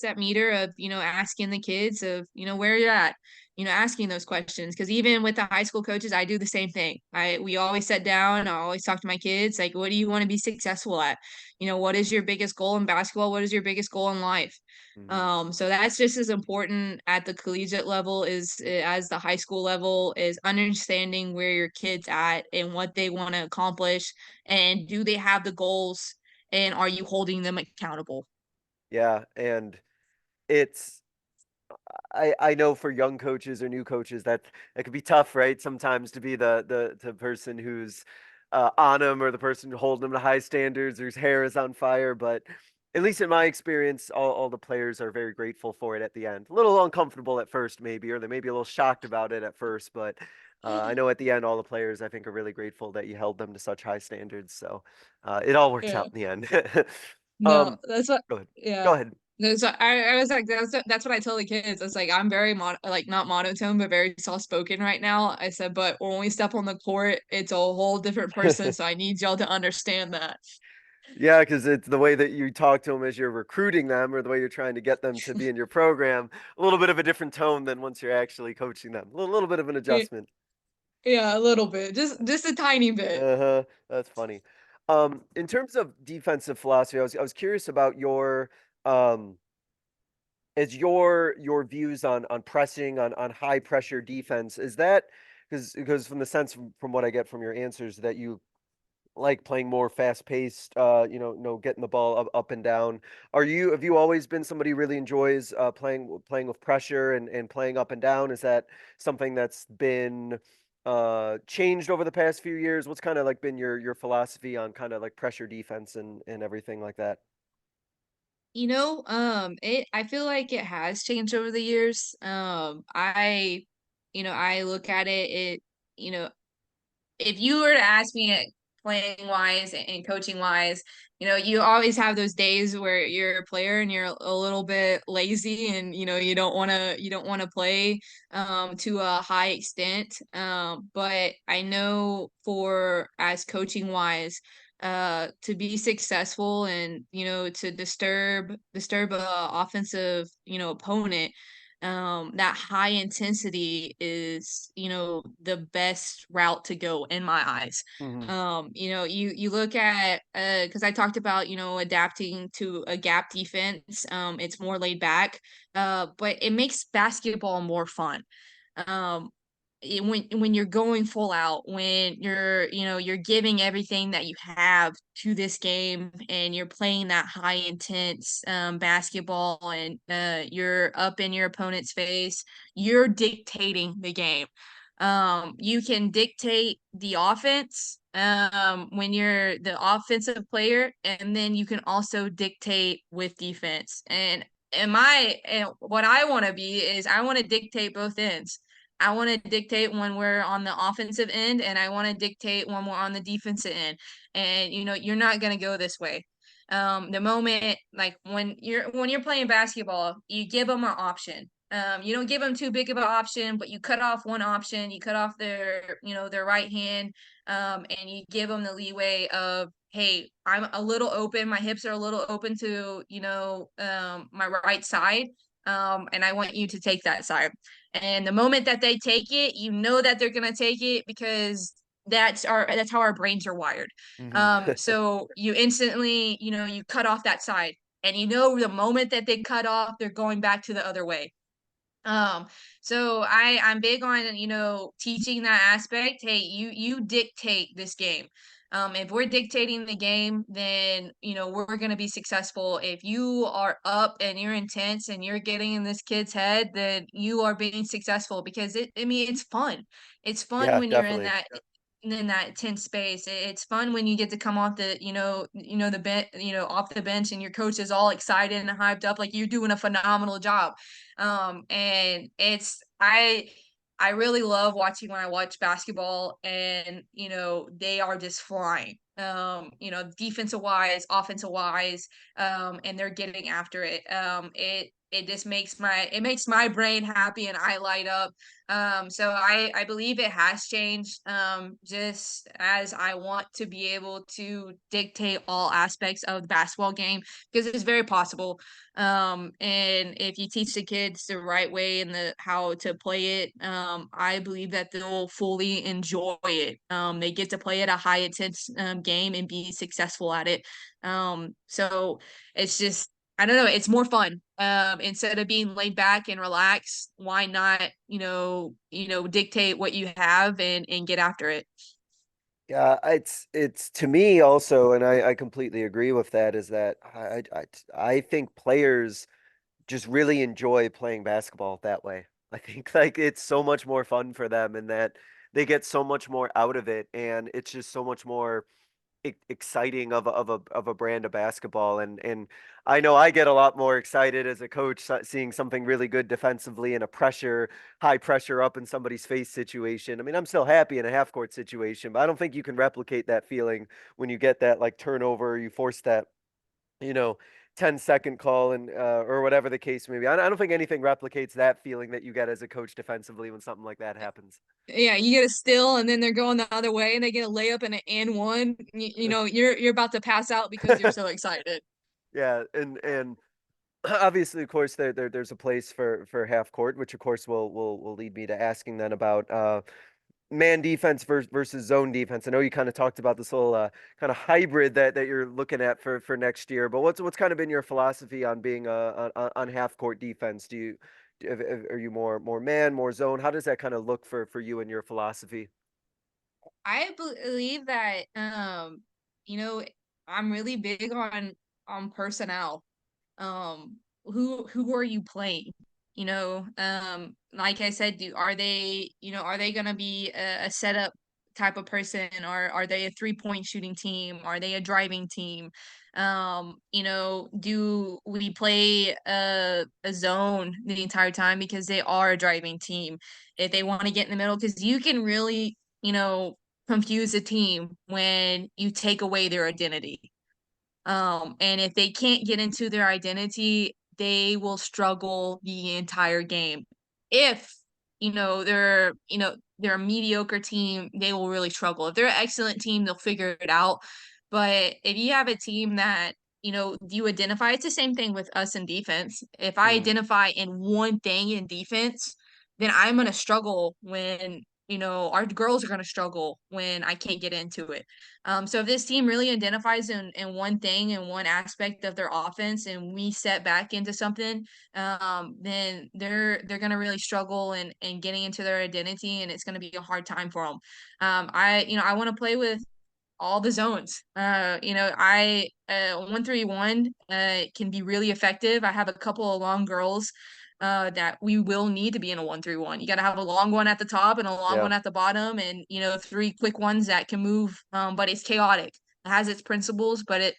that meter of, asking the kids of, where you're at, asking those questions. Cause even with the high school coaches, I do the same thing. We always sit down, I always talk to my kids, like, what do you want to be successful at? What is your biggest goal in basketball? What is your biggest goal in life? Hmm. So that's just as important at the collegiate level as the high school level, is understanding where your kids at and what they want to accomplish, and do they have the goals, and are you holding them accountable? Yeah, and it's I know for young coaches or new coaches that could be tough, right? Sometimes to be the person who's on them or the person holding them to high standards, whose hair is on fire. But at least in my experience, all the players are very grateful for it at the end. A little uncomfortable at first, maybe, or they may be a little shocked about it at first. But I know at the end, all the players I think are really grateful that you held them to such high standards. So it all works Yeah. out in the end. No, um, that's what. go ahead. Go Yeah. ahead. No, so I was like, that's what I tell the kids. It's like, I'm very like, not monotone, but very soft spoken right now. I said, but when we step on the court, it's a whole different person. So I need y'all to understand that. Yeah, because it's the way that you talk to them as you're recruiting them or the way you're trying to get them to be in your program, a little bit of a different tone than once you're actually coaching them. A little bit of an Yeah, adjustment. yeah, a little bit, just a tiny bit. Uh-huh. That's funny. In terms of defensive philosophy, I was curious about um your views on pressing on high pressure defense. Is that because from the sense from what I get from your answers that you like playing more fast paced, no getting the ball up and down. Have you always been somebody who really enjoys playing with pressure and playing up and down? Is that something that's been changed over the past few years? What's kind of like been your philosophy on kind of like pressure defense and everything like that? I feel like it has changed over the years. I look at it, you know, if you were to ask me it playing wise and coaching wise, you always have those days where you're a player and you're a little bit lazy and you don't want to play to a high extent. But I know for as coaching wise, to be successful and to disturb a offensive opponent, that high intensity is the best route to go in my eyes. Hmm. You look at because I talked about adapting to a gap defense. It's more laid back, but it makes basketball more fun. um when you're going full out, when you're giving everything that you have to this game, and you're playing that high intense basketball, and you're up in your opponent's face, you're dictating the game. You can dictate the offense when you're the offensive player, and then you can also dictate with defense. And what I want to be is I want to dictate both ends. I want to dictate when we're on the offensive end, and I want to dictate when we're on the defensive end. And you're not going to go this way. The moment, like when you're playing basketball, you give them an option. You don't give them too big of an option, but you cut off one option. You cut off their right hand, and you give them the leeway of, hey, I'm a little open. My hips are a little open to my right side, and I want you to take that side. And the moment that they take it, you know that they're gonna take it because that's how our brains are wired. Hmm. So you instantly, you cut off that side. And the moment that they cut off, they're going back to the other way. Um, so I'm big on, teaching that aspect. Hey, you dictate this game. If we're dictating the game, then we're gonna be successful. If you are up and you're intense and you're getting in this kid's head, then you are being successful because I mean, it's fun. It's fun Yeah, when you're in definitely. that tense space. It's fun when you get to come off the bench, off the bench, and your coach is all excited and hyped up, like you're doing a phenomenal job. And I really love watching when I watch basketball, and they are just flying. Defensive wise, offensive wise, and they're getting after it. It just makes my brain happy, and I light up. So I believe it has changed. Just as I want to be able to dictate all aspects of the basketball game, because it's very possible. And if you teach the kids the right way and the how to play it, I believe that they'll fully enjoy it. They get to play at a high intense game and be successful at it. So it's just, I don't know, it's more fun. Instead of being laid back and relaxed, why not, dictate what you have and get after it. Yeah, it's to me also, and I completely agree with that, is that I think players just really enjoy playing basketball that way. I think like it's so much more fun for them and that they get so much more out of it, and it's just so much more exciting of a brand of basketball. And I know I get a lot more excited as a coach seeing something really good defensively in a high pressure up in somebody's face situation. I mean, I'm still happy in a half court situation, but I don't think you can replicate that feeling when you get that like turnover, you force that, you know, 10-second call and or whatever the case may be. I don't think anything replicates that feeling that you get as a coach defensively when something like that happens. Yeah, you get a steal and then they're going the other way and they get a layup and an and one. You're about to pass out because you're so excited. Yeah, and obviously, of course, there's a place for half court, which of course will lead me to asking then about man defense versus zone defense. I know you kind of talked about this little kind of hybrid that you're looking at for next year, but what's kind of been your philosophy on being on half court defense? Are you more man, more zone? How does that kind of look for you and your philosophy? I believe that you know, I'm really big on personnel. Who are you playing? Like I said, do are they, are they gonna be a setup type of person, or are they a 3-point shooting team? Are they a driving team? Do we play a zone the entire time because they are a driving team? If they want to get in the middle, because you can really, confuse a team when you take away their identity. And if they can't get into their identity, they will struggle the entire game. If, they're a mediocre team, they will really struggle. If they're an excellent team, they'll figure it out. But if you have a team that, you identify, it's the same thing with us in defense. If I Hmm. identify in one thing in defense, then I'm going to struggle when, our girls are going to struggle when I can't get into it. So if this team really identifies in one thing and one aspect of their offense, and we set back into something, then they're gonna really struggle and getting into their identity, and it's gonna be a hard time for them. I want to play with all the zones. I 1-3-1 can be really effective. I have a couple of long girls that we will need to be in a 1-3-1. You got to have a long one at the top and a long Yeah. one at the bottom, and three quick ones that can move. But it's chaotic. It has its principles, but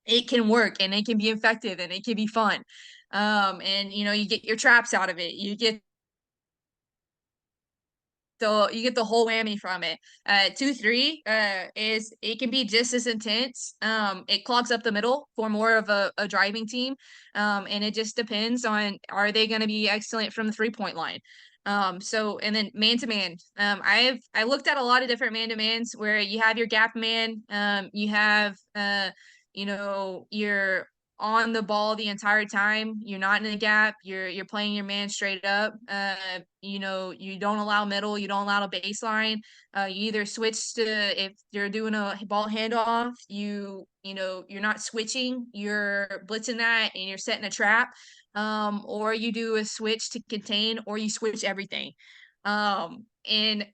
it can work, and it can be effective, and it can be fun. And you get your traps out of it. You get the whole whammy from it. 2-3 is it can be just as intense. It clogs up the middle for more of a driving team. And it just depends on, are they going to be excellent from the 3-point line. So and then man to man. I looked at a lot of different man to mans where you have your gap man, you have your on the ball the entire time. You're not in the gap. You're playing your man straight up. You don't allow middle. You don't allow a baseline. You either switch to, if you're doing a ball handoff, you're not switching. You're blitzing that and you're setting a trap. Or you do a switch to contain, or you switch everything. And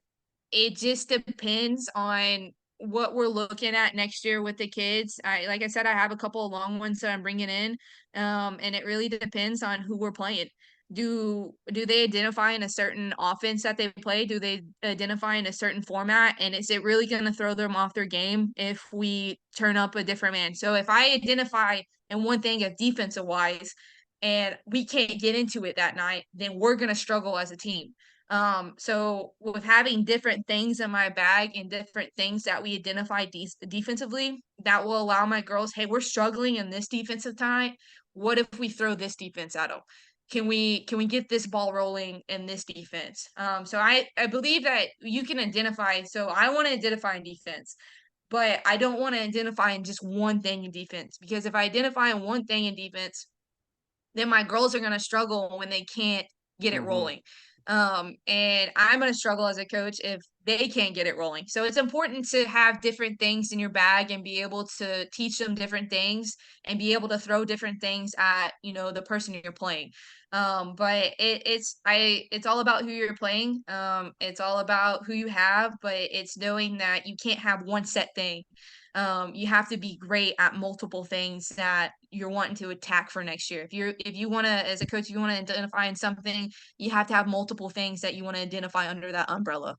it just depends on what we're looking at next year with the kids. Like I said, I have a couple of long ones that I'm bringing in, and it really depends on who we're playing. Do they identify in a certain offense that they play? Do they identify in a certain format? And is it really going to throw them off their game if we turn up a different man? So if I identify in one thing of defensive wise, and we can't get into it that night, then we're going to struggle as a team. So with having different things in my bag and different things that we identify defensively, that will allow my girls, hey, we're struggling in this defensive time. What if we throw this defense at them? Can we get this ball rolling in this defense? So I believe that you can identify. So I want to identify in defense, but I don't want to identify in just one thing in defense, because if I identify in one thing in defense, then my girls are gonna struggle when they can't get it Hmm. rolling. And I'm gonna struggle as a coach if they can't get it rolling. So it's important to have different things in your bag and be able to teach them different things and be able to throw different things at, the person you're playing. But it's all about who you're playing. It's all about who you have, but it's knowing that you can't have one set thing. You have to be great at multiple things that you're wanting to attack for next year. If you want to, as a coach, if you want to identify in something, you have to have multiple things that you want to identify under that umbrella.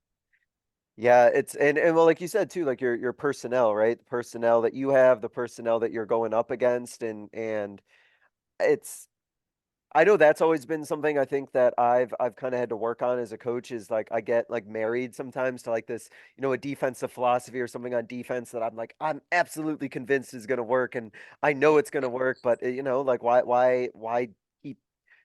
Yeah, it's and well, like you said too, like your personnel, right? The personnel that you have, the personnel that you're going up against, and it's I know that's always been something I think that I've kind of had to work on as a coach is like I get like married sometimes to like this, a defensive philosophy or something on defense that I'm absolutely convinced is going to work and I know it's going to work, but like why keep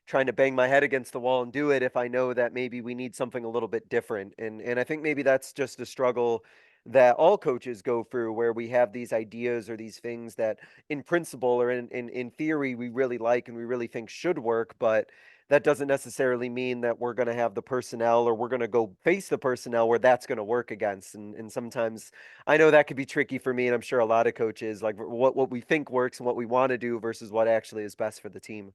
trying to bang my head against the wall and do it if I know that maybe we need something a little bit different. And I think maybe that's just a struggle that all coaches go through where we have these ideas or these things that in principle or in theory we really like and we really think should work, but that doesn't necessarily mean that we're going to have the personnel or we're going to go face the personnel where that's going to work against. And sometimes I know that could be tricky for me, and I'm sure a lot of coaches, like what we think works and what we want to do versus what actually is best for the team.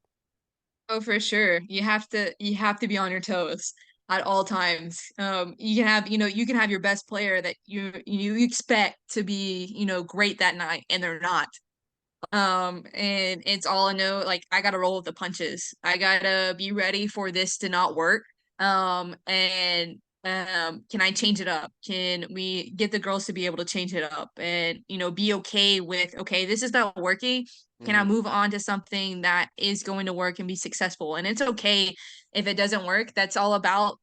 Oh, for sure. You have to be on your toes at all times. You can have your best player that you expect to be, great that night, and they're not. And it's all I know, like I gotta roll with the punches. I gotta be ready for this to not work. And can I change it up? Can we get the girls to be able to change it up and be okay with, okay, this is not working. Can I Hmm. move on to something that is going to work and be successful? And it's okay if it doesn't work. That's all about,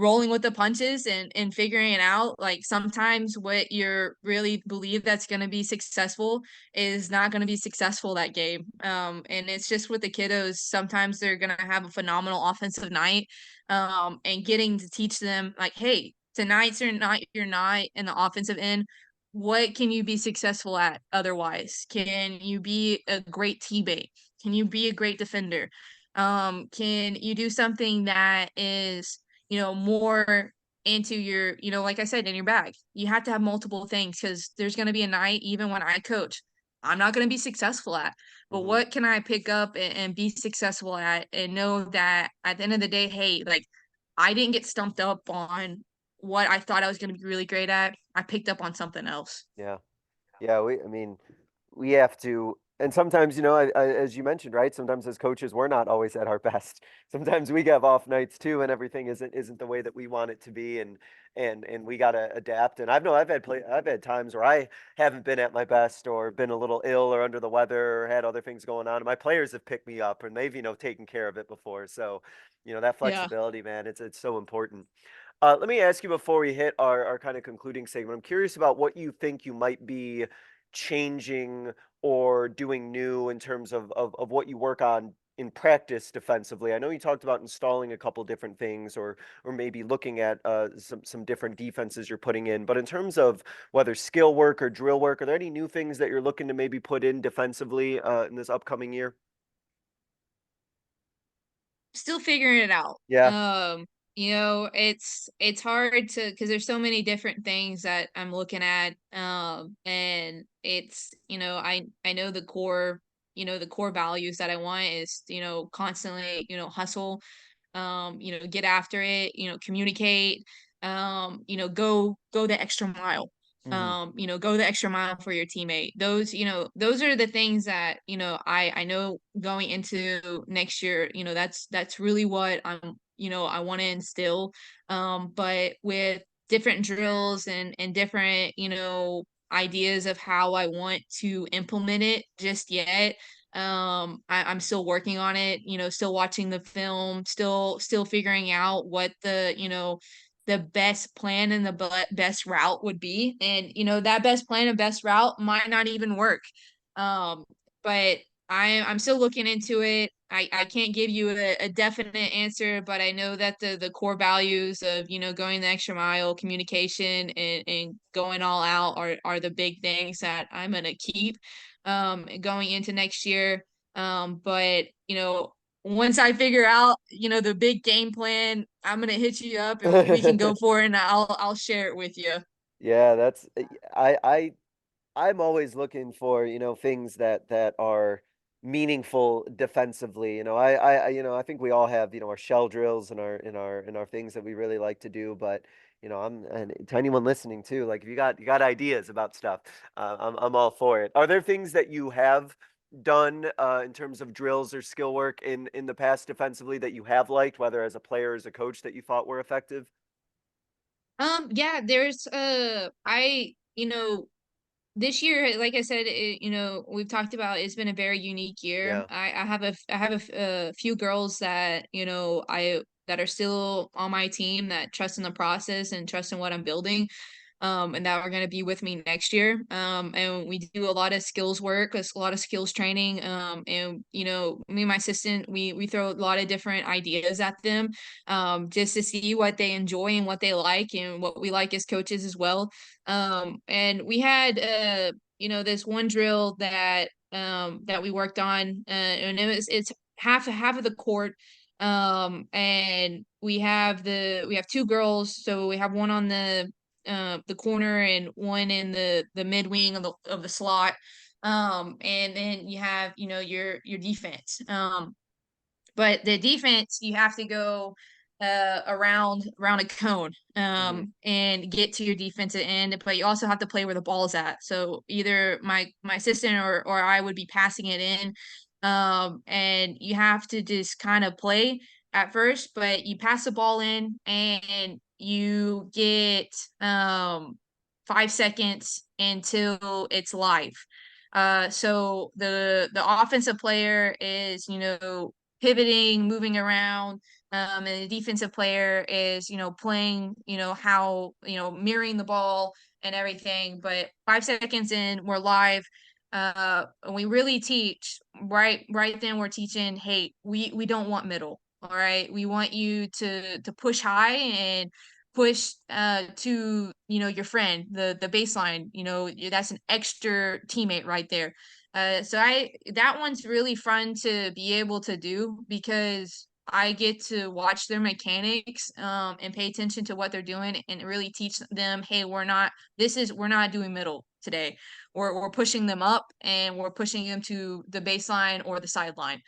rolling with the punches and figuring it out. Like sometimes what you really believe that's going to be successful is not going to be successful that game. And it's just with the kiddos. Sometimes they're going to have a phenomenal offensive night. And getting to teach them like, hey, tonight's your night in the offensive end. What can you be successful at otherwise? Can you be a great teammate? Can you be a great defender? Can you do something that is, more into your, like I said, in your bag? You have to have multiple things because there's going to be a night, even when I coach, I'm not going to be successful at. But Hmm. what can I pick up and be successful at and know that at the end of the day, hey, like I didn't get stumped up on what I thought I was going to be really great at. I picked up on something else. Yeah. Yeah, I mean, we have to, and sometimes, as you mentioned, right? Sometimes as coaches, we're not always at our best. Sometimes we have off nights too, and everything isn't the way that we want it to be, and we gotta adapt. And I've had times where I haven't been at my best, or been a little ill, or under the weather, or had other things going on. And my players have picked me up, and they've taken care of it before. So, that Yeah. flexibility, man, it's so important. Let me ask you before we hit our kind of concluding segment. I'm curious about what you think you might be changing or doing new in terms of what you work on in practice defensively. I know you talked about installing a couple different things, or maybe looking at some different defenses you're putting in. But in terms of whether skill work or drill work, are there any new things that you're looking to maybe put in defensively in this upcoming year? Still figuring it out. Yeah. It's hard to because there's so many different things that I'm looking at. And it's, I know the core values that I want is, constantly, hustle, get after it, communicate, go the extra mile. Hmm. Go the extra mile for your teammate. Those are the things that, I know going into next year, that's really what I want to instill. But with different drills and different, ideas of how I want to implement it just yet. I'm still working on it, still watching the film, still figuring out what the best plan and the best route would be. And that best plan and best route might not even work. um but I'm still looking into it. I can't give you a definite answer, but I know that the core values of, going the extra mile, communication, and going all out are the big things that I'm gonna keep going into next year. But once I figure out, the big game plan, I'm gonna hit you up and we can go for it, and I'll share it with you. Yeah, that's I'm always looking for, things that are meaningful defensively. I think we all have, our shell drills and our things that we really like to do, but and to anyone listening too, like if you got ideas about stuff, I'm all for it. Are there things that you have done in terms of drills or skill work in the past defensively that you have liked, whether as a player or as a coach, that you thought were effective? Yeah, there's this year, like I said, we've talked about, it's been a very unique year. Yeah. I have a few girls that, that are still on my team that trust in the process and trust in what I'm building, and that are going to be with me next year. And we do a lot of skills work, a lot of skills training. And me and my assistant, we throw a lot of different ideas at them, just to see what they enjoy and what they like and what we like as coaches as well. And we had this one drill that we worked on, and it's half of the court. And we have two girls, so we have one on the corner and one in the mid wing of the slot. And then you have, your defense. But the defense, you have to go around a cone Hmm. and get to your defensive end, but you also have to play where the ball's at. So either my assistant or I would be passing it in. And you have to just kind of play at first, but you pass the ball in and you get 5 seconds until it's live. So the offensive player is, pivoting, moving around, and the defensive player is, playing, how, mirroring the ball and everything. But 5 seconds in, we're live. And we really teach right then we're teaching, hey, we don't want middle. All right. We want you to push high and push to, your friend, the baseline, that's an extra teammate right there. So that one's really fun to be able to do because I get to watch their mechanics and pay attention to what they're doing and really teach them, hey, we're not doing middle today. We're pushing them up and we're pushing them to the baseline or the sideline.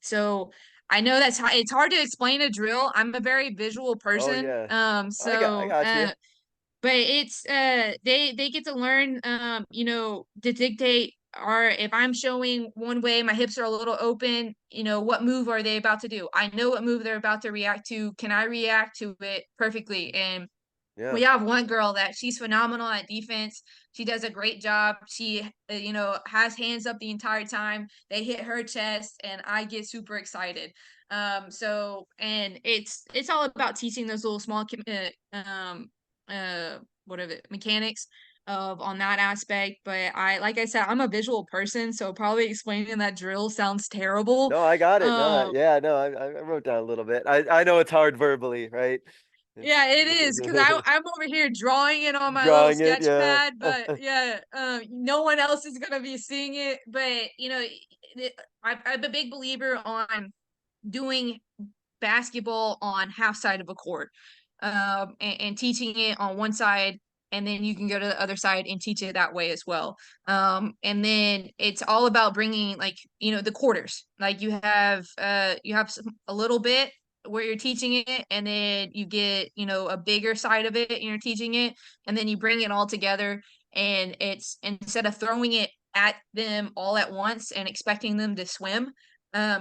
So I know it's hard to explain a drill. I'm a very visual Oh person. yeah, I got you. But it's they get to learn to dictate, or if I'm showing one way, my hips are a little open, what move are they about to do? I know what move they're about to react to. Can I react to it perfectly? And Yeah. we have one girl that she's phenomenal at defense. She does a great job. She has hands up the entire time. They hit her chest and I get super excited. So and it's all about teaching those little small whatever mechanics of on that aspect. But like I said, I'm a visual person, so probably explaining that drill sounds terrible. No, I got it. No, um yeah, no, I wrote down a little bit. I know it's hard verbally, right? It's Yeah, it is because I'm over here drawing it on my little drawing it, sketch yeah. pad, but yeah, no one else is gonna be seeing it. But I'm a big believer on doing basketball on half side of a court, and teaching it on one side, and then you can go to the other side and teach it that way as well. And then it's all about bringing like the quarters. Like you have a little bit where you're teaching it, and then you get a bigger side of it and you're teaching it, and then you bring it all together. And it's instead of throwing it at them all at once and expecting them to swim,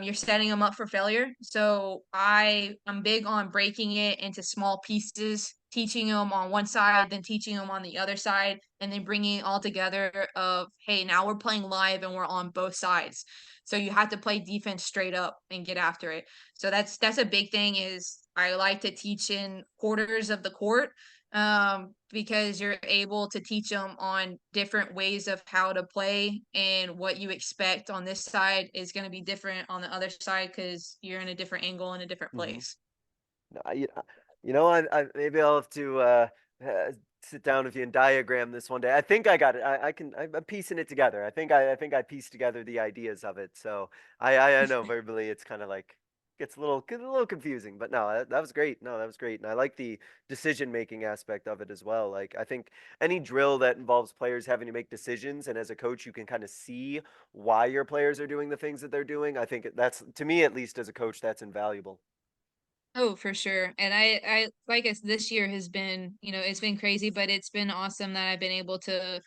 you're setting them up for failure. So I'm big on breaking it into small pieces, teaching them on one side, then teaching them on the other side, and then bringing it all together of, hey, now we're playing live and we're on both sides. So you have to play defense straight up and get after it. So that's a big thing is I like to teach in quarters of the court, because you're able to teach them on different ways of how to play, and what you expect on this side is going to be different on the other side because you're in a different angle in a different Hmm. place. No, I maybe I'll have to uh, sit down with you and diagram this one day. I think I got it. I'm piecing it together. I think I pieced together the ideas of it. So I know verbally it's kind of like gets a little confusing, but no, that was great. No, that was great. And I like the decision making aspect of it as well. Like I think any drill that involves players having to make decisions, and as a coach you can kind of see why your players are doing the things that they're doing. I think that's, to me at least as a coach, that's invaluable. Oh, for sure. And I like us this year has been, it's been crazy, but it's been awesome that I've been able to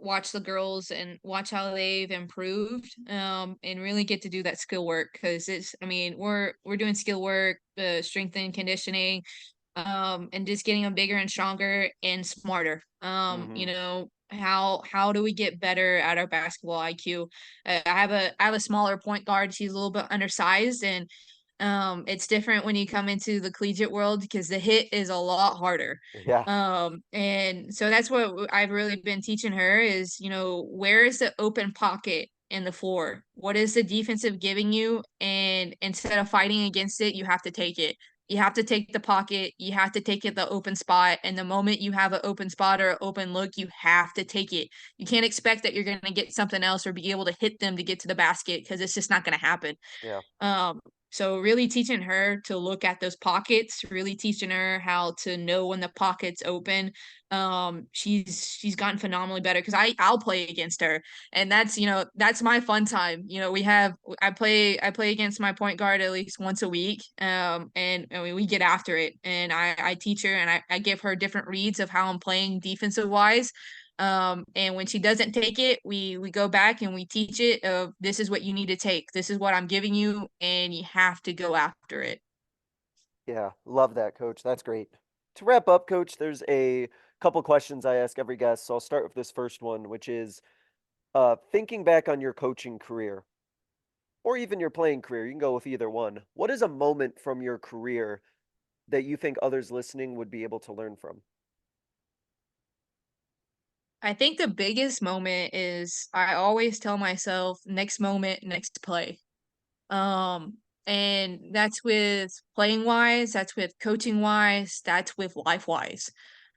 watch the girls and watch how they've improved, and really get to do that skill work because I mean, we're doing skill work, strength and conditioning, and just getting them bigger and stronger and smarter. Hmm. How do we get better at our basketball IQ? I have a smaller point guard. She's a little bit undersized, and it's different when you come into the collegiate world because the hit is a lot harder. Yeah. And so that's what I've really been teaching her is, where is the open pocket in the floor? What is the defensive giving you? And instead of fighting against it, you have to take it. You have to take the pocket. You have to take it the open spot. And the moment you have an open spot or an open look, you have to take it. You can't expect that you're going to get something else or be able to hit them to get to the basket because it's just not going to happen. Yeah. So really teaching her to look at those pockets, really teaching her how to know when the pocket's open. She's gotten phenomenally better because I'll play against her, and that's my fun time. I play against my point guard at least once a week. And I mean, we get after it, and I teach her, and I give her different reads of how I'm playing defensive wise. And when she doesn't take it, we go back and we teach it of this is what you need to take. This is what I'm giving you, and you have to go after it. Yeah, love that, Coach. That's great. To wrap up, Coach, there's a couple questions I ask every guest. So I'll start with this first one, which is thinking back on your coaching career or even your playing career. You can go with either one. What is a moment from your career that you think others listening would be able to learn from? I think the biggest moment is I always tell myself next moment, next play. Um, and that's with playing wise, that's with coaching wise, that's with life wise.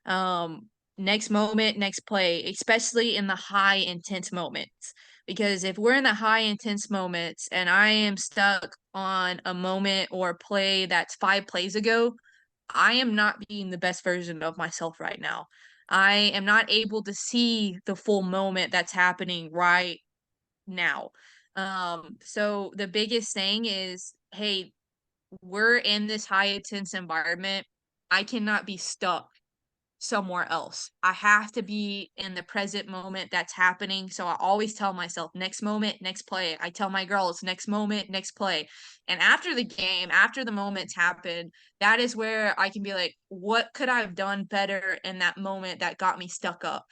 Um, Next moment, next play, especially in the high intense moments. Because if we're in the high intense moments and I am stuck on a moment or a play that's 5 plays ago, I am not being the best version of myself right now. I am not able to see the full moment that's happening right now. So the biggest thing is, hey, we're in this high intense environment. I cannot be stuck somewhere else. I have to be in the present moment that's happening. So I always tell myself, next moment, next play. I tell my girls, next moment, next play. And after the game, after the moments happen, that is where I can be like, what could I have done better in that moment that got me stuck up?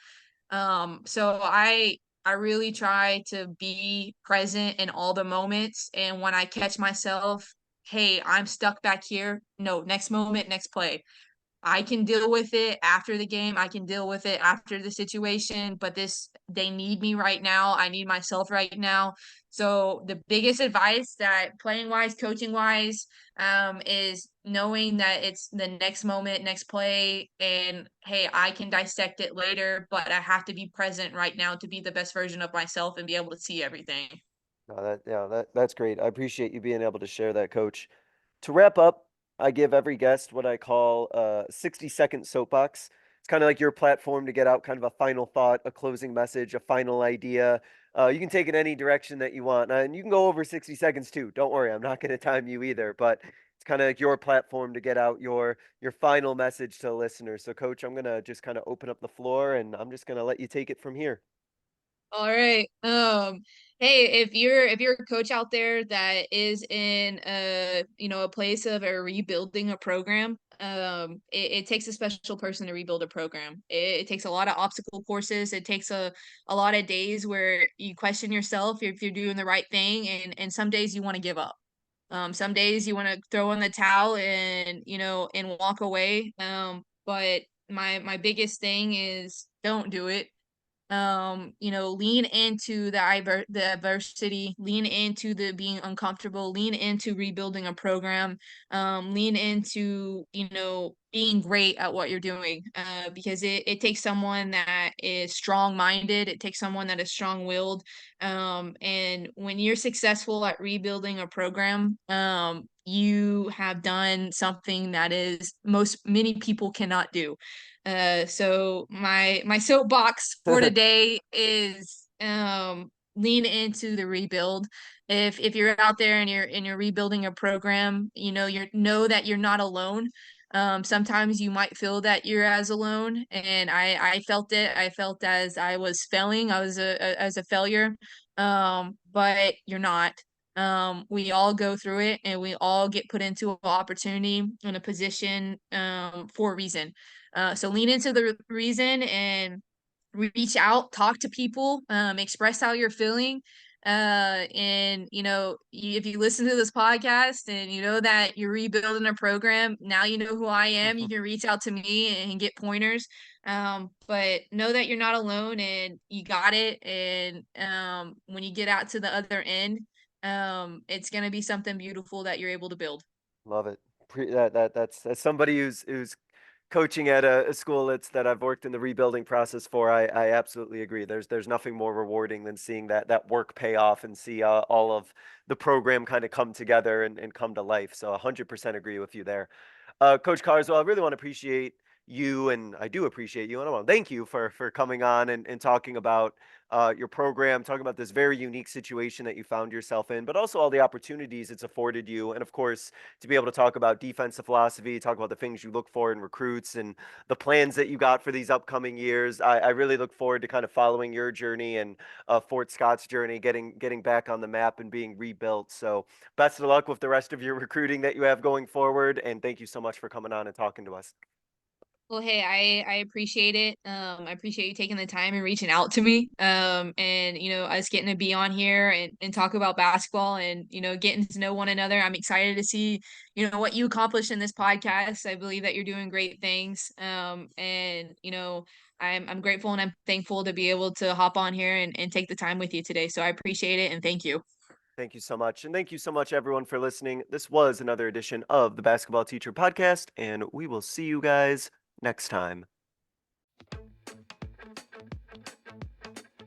So I really try to be present in all the moments. And when I catch myself, hey, I'm stuck back here. No, next moment, next play. I can deal with it after the game. I can deal with it after the situation, but they need me right now. I need myself right now. So the biggest advice that playing wise, coaching wise, is knowing that it's the next moment, next play, and hey, I can dissect it later, but I have to be present right now to be the best version of myself and be able to see everything. No, that's great. I appreciate you being able to share that, Coach. To wrap up, I give every guest what I call a 60-second soapbox. It's kind of like your platform to get out kind of a final thought, a closing message, a final idea. You can take it any direction that you want, and you can go over 60 seconds too. Don't worry, I'm not going to time you either. But it's kind of like your platform to get out your final message to the listener. So, Coach, I'm gonna just kind of open up the floor, and I'm just gonna let you take it from here. All right. Hey, if you're a coach out there that is in a place of a rebuilding a program, it takes a special person to rebuild a program. It takes a lot of obstacle courses. It takes a lot of days where you question yourself if you're doing the right thing, and some days you want to give up. Some days you want to throw in the towel and walk away. But my biggest thing is don't do it. Lean into the adversity, lean into the being uncomfortable, lean into rebuilding a program, lean into being great at what you're doing, because it takes someone that is strong minded, it takes someone that is strong willed. And when you're successful at rebuilding a program, you have done something that is most many people cannot do. So my soapbox for today is lean into the rebuild. If you're out there and you're rebuilding a program, know that you're not alone. Sometimes you might feel that you're as alone, and I felt it. I felt as I was failing. I was as a failure. But you're not. We all go through it, and we all get put into an opportunity in a position for a reason. So lean into the reason and reach out, talk to people, express how you're feeling. And if you listen to this podcast and you know that you're rebuilding a program, now you know who I am. You can reach out to me and get pointers. But know that you're not alone and you got it. And when you get out to the other end, it's gonna be something beautiful that you're able to build. Love it. That's somebody who's coaching at a school that I've worked in the rebuilding process for, I absolutely agree. There's nothing more rewarding than seeing that work pay off and see all of the program kind of come together and come to life. So 100% agree with you there. Coach Carswell, I really want to appreciate you, and I do appreciate you, and I want to thank you for coming on and talking about your program, talking about this very unique situation that you found yourself in, but also all the opportunities it's afforded you. And of course, to be able to talk about defensive philosophy, talk about the things you look for in recruits and the plans that you got for these upcoming years. I really look forward to kind of following your journey and Fort Scott's journey, getting back on the map and being rebuilt. So best of luck with the rest of your recruiting that you have going forward. And thank you so much for coming on and talking to us. Well, hey, I appreciate it. I appreciate you taking the time and reaching out to me. And us getting to be on here and talk about basketball and getting to know one another. I'm excited to see what you accomplished in this podcast. I believe that you're doing great things. And I'm grateful and I'm thankful to be able to hop on here and take the time with you today. So I appreciate it and thank you. Thank you so much. And thank you so much, everyone, for listening. This was another edition of the Basketball Teacher Podcast, and we will see you guys next time.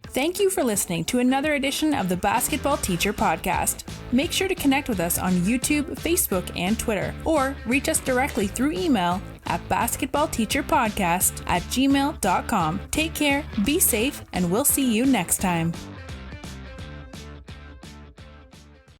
Thank you for listening to another edition of the Basketball Teacher Podcast. Make sure to connect with us on YouTube, Facebook, and Twitter, or reach us directly through email at basketballteacherpodcast@gmail.com. Take care, be safe, and we'll see you next time.